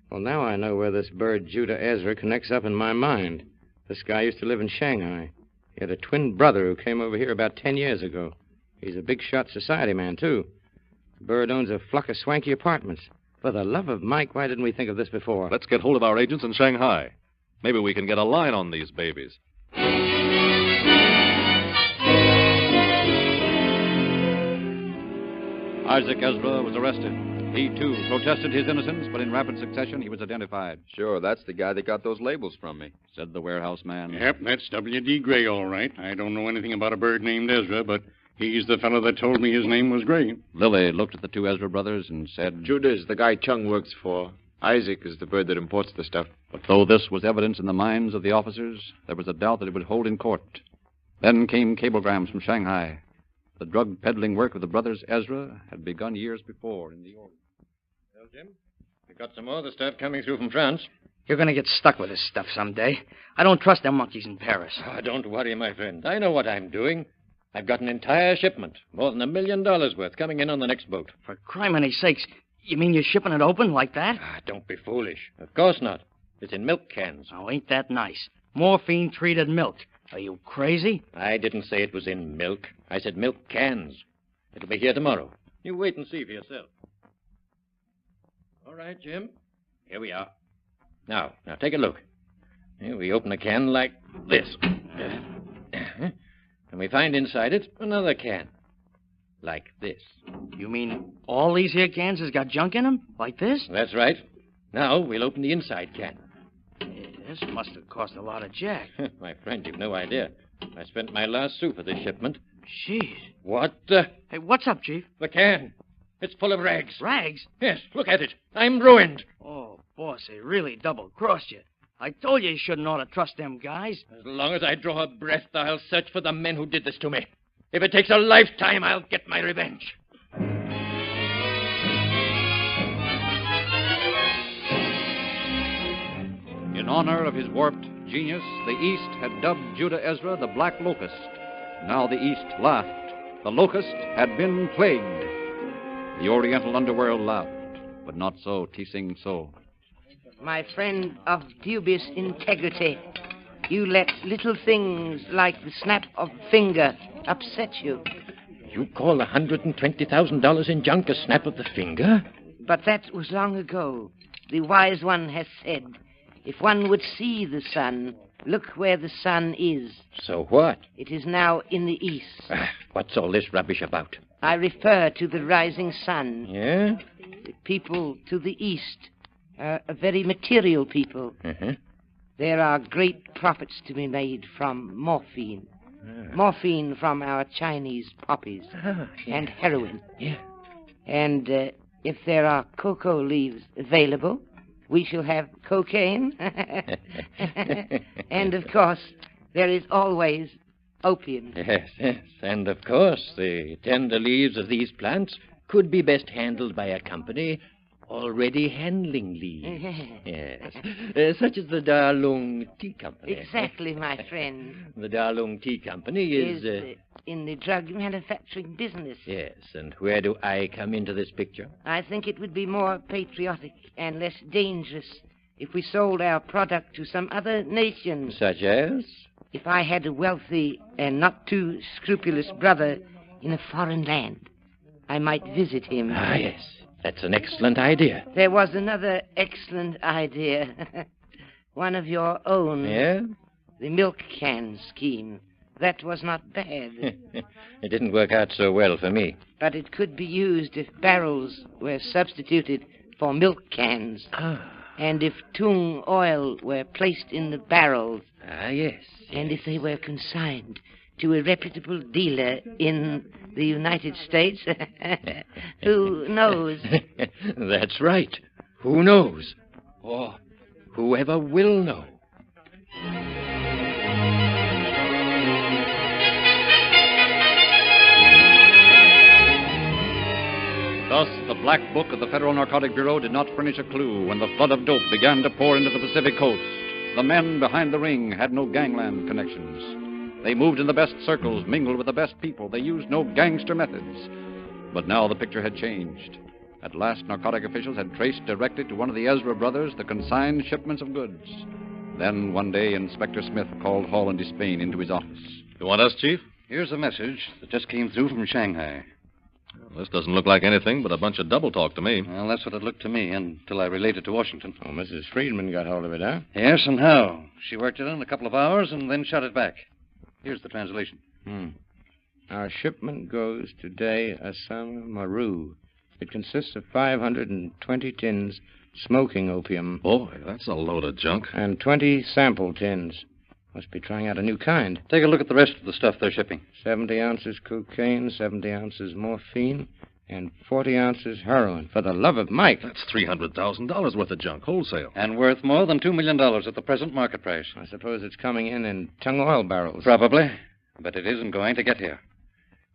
Well, now I know where this bird Judah Ezra connects up in my mind. This guy used to live in Shanghai. He had a twin brother who came over here about 10 years ago. He's a big-shot society man, too. The bird owns a flock of swanky apartments. For the love of Mike, why didn't we think of this before? Let's get hold of our agents in Shanghai. Maybe we can get a line on these babies. Isaac Ezra was arrested. He, too, protested his innocence, but in rapid succession he was identified. Sure, that's the guy that got those labels from me, said the warehouse man. Yep, that's W.D. Gray, all right. I don't know anything about a bird named Ezra, but he's the fellow that told me his name was Gray. Lily looked at the two Ezra brothers and said, Judah is the guy Chung works for. Isaac is the bird that imports the stuff. But though this was evidence in the minds of the officers, there was a doubt that it would hold in court. Then came cablegrams from Shanghai. The drug peddling work of the brothers Ezra had begun years before in the Orient. Well, Jim, we've got some more of the stuff coming through from France. You're going to get stuck with this stuff someday. I don't trust them monkeys in Paris. Oh, don't worry, my friend. I know what I'm doing. I've got an entire shipment, more than $1 million worth, coming in on the next boat. For criminy sakes, you mean you're shipping it open like that? Don't be foolish. Of course not. It's in milk cans. Oh, ain't that nice? Morphine-treated milk. Are you crazy? I didn't say it was in milk. I said milk cans. It'll be here tomorrow. You wait and see for yourself. All right, Jim. Here we are. Now take a look. Here we open a can like this. And we find inside it another can. Like this. You mean all these here cans has got junk in them? Like this? That's right. Now we'll open the inside can. This must have cost a lot of jack. My friend, you've no idea. I spent my last sou for this shipment. Jeez. What? Hey, what's up, Chief? The can. It's full of rags. Rags? Yes, look at it. I'm ruined. Oh, boss, they really double-crossed you. I told you shouldn't ought to trust them guys. As long as I draw a breath, I'll search for the men who did this to me. If it takes a lifetime, I'll get my revenge. In honor of his warped genius, the East had dubbed Judah Ezra the Black Locust. Now the East laughed. The locust had been plagued. The Oriental underworld laughed, but not so Tsing So. My friend of dubious integrity, you let little things like the snap of a finger upset you. You call $120,000 in junk a snap of the finger? But that was long ago. The wise one has said, if one would see the sun, look where the sun is. So what? It is now in the east. What's all this rubbish about? I refer to the rising sun. Yeah? The people to the east are a very material people. Uh-huh. There are great profits to be made from morphine. Morphine from our Chinese poppies. And heroin. Yeah. And if there are cocoa leaves available, we shall have cocaine. And, of course, there is always opium. Yes. And, of course, the tender leaves of these plants could be best handled by a company already handling leaves. Yes. Such as the Darlung Tea Company. Exactly, my friend. The Darlung Tea Company is in the drug manufacturing business. Yes, and where do I come into this picture? I think it would be more patriotic and less dangerous if we sold our product to some other nation. Such as? If I had a wealthy and not too scrupulous brother in a foreign land, I might visit him. Ah, yes. That's an excellent idea. There was another excellent idea. One of your own. Yeah? The milk can scheme. That was not bad. It didn't work out so well for me. But it could be used if barrels were substituted for milk cans. And if Tung oil were placed in the barrels. Ah, yes. And if they were consigned to a reputable dealer in the United States. Who knows? That's right. Who knows? Or whoever will know. Thus, the Black Book of the Federal Narcotic Bureau did not furnish a clue when the flood of dope began to pour into the Pacific coast. The men behind the ring had no gangland connections. They moved in the best circles, mingled with the best people. They used no gangster methods. But now the picture had changed. At last, narcotic officials had traced directly to one of the Ezra brothers the consigned shipments of goods. Then, one day, Inspector Smith called Hall and Despain into his office. You want us, Chief? Here's a message that just came through from Shanghai. Well, this doesn't look like anything but a bunch of double talk to me. Well, that's what it looked to me until I relayed it to Washington. Oh, Mrs. Friedman got hold of it, huh? Yes, and how? She worked it in a couple of hours and then shot it back. Here's the translation. Our shipment goes today Assam Maru. It consists of 520 tins smoking opium. Boy, that's a load of junk. And 20 sample tins. Must be trying out a new kind. Take a look at the rest of the stuff they're shipping. 70 ounces cocaine, 70 ounces morphine, and 40 ounces heroin. For the love of Mike. That's $300,000 worth of junk, wholesale. And worth more than $2 million at the present market price. I suppose it's coming in tung oil barrels. Probably. But it isn't going to get here.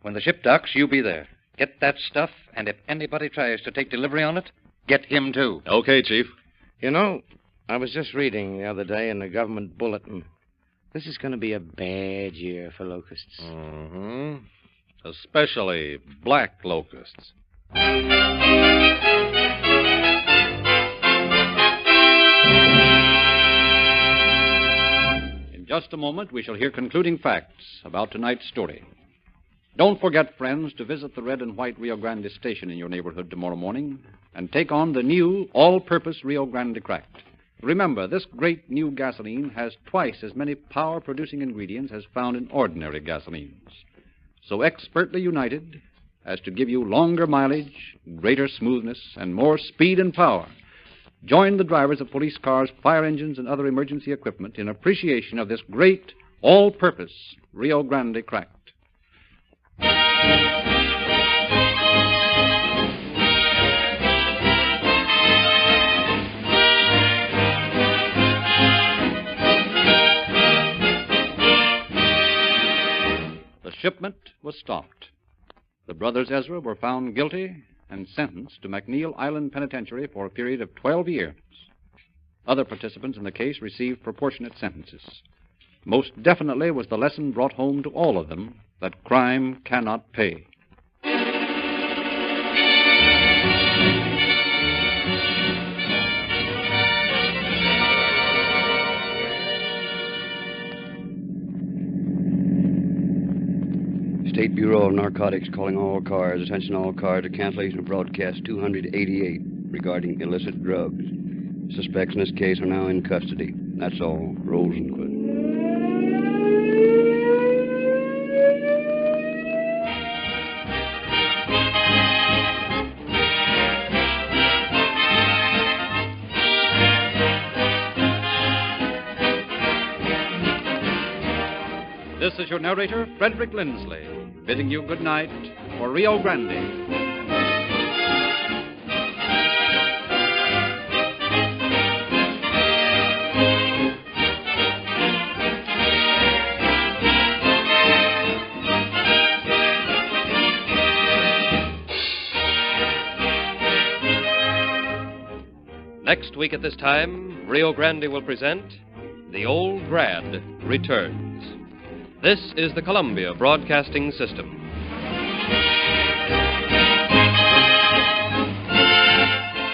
When the ship docks, you be there. Get that stuff, and if anybody tries to take delivery on it, get him too. Okay, Chief. You know, I was just reading the other day in the government bulletin. This is going to be a bad year for locusts. Mm-hmm. Especially black locusts. In just a moment, we shall hear concluding facts about tonight's story. Don't forget, friends, to visit the red and white Rio Grande station in your neighborhood tomorrow morning and take on the new all-purpose Rio Grande Cracked. Remember, this great new gasoline has twice as many power-producing ingredients as found in ordinary gasolines. So expertly united as to give you longer mileage, greater smoothness, and more speed and power. Join the drivers of police cars, fire engines, and other emergency equipment in appreciation of this great all-purpose Rio Grande Cracked. The shipment was stopped. The brothers Ezra were found guilty and sentenced to McNeil Island Penitentiary for a period of 12 years. Other participants in the case received proportionate sentences. Most definitely was the lesson brought home to all of them that crime cannot pay. State Bureau of Narcotics calling all cars. Attention all cars to cancellation of broadcast 288 regarding illicit drugs. Suspects in this case are now in custody. That's all. Rosenquist. This is your narrator, Frederick Lindsley, bidding you good night for Rio Grande. Next week at this time, Rio Grande will present The Old Grad Returns. This is the Columbia Broadcasting System.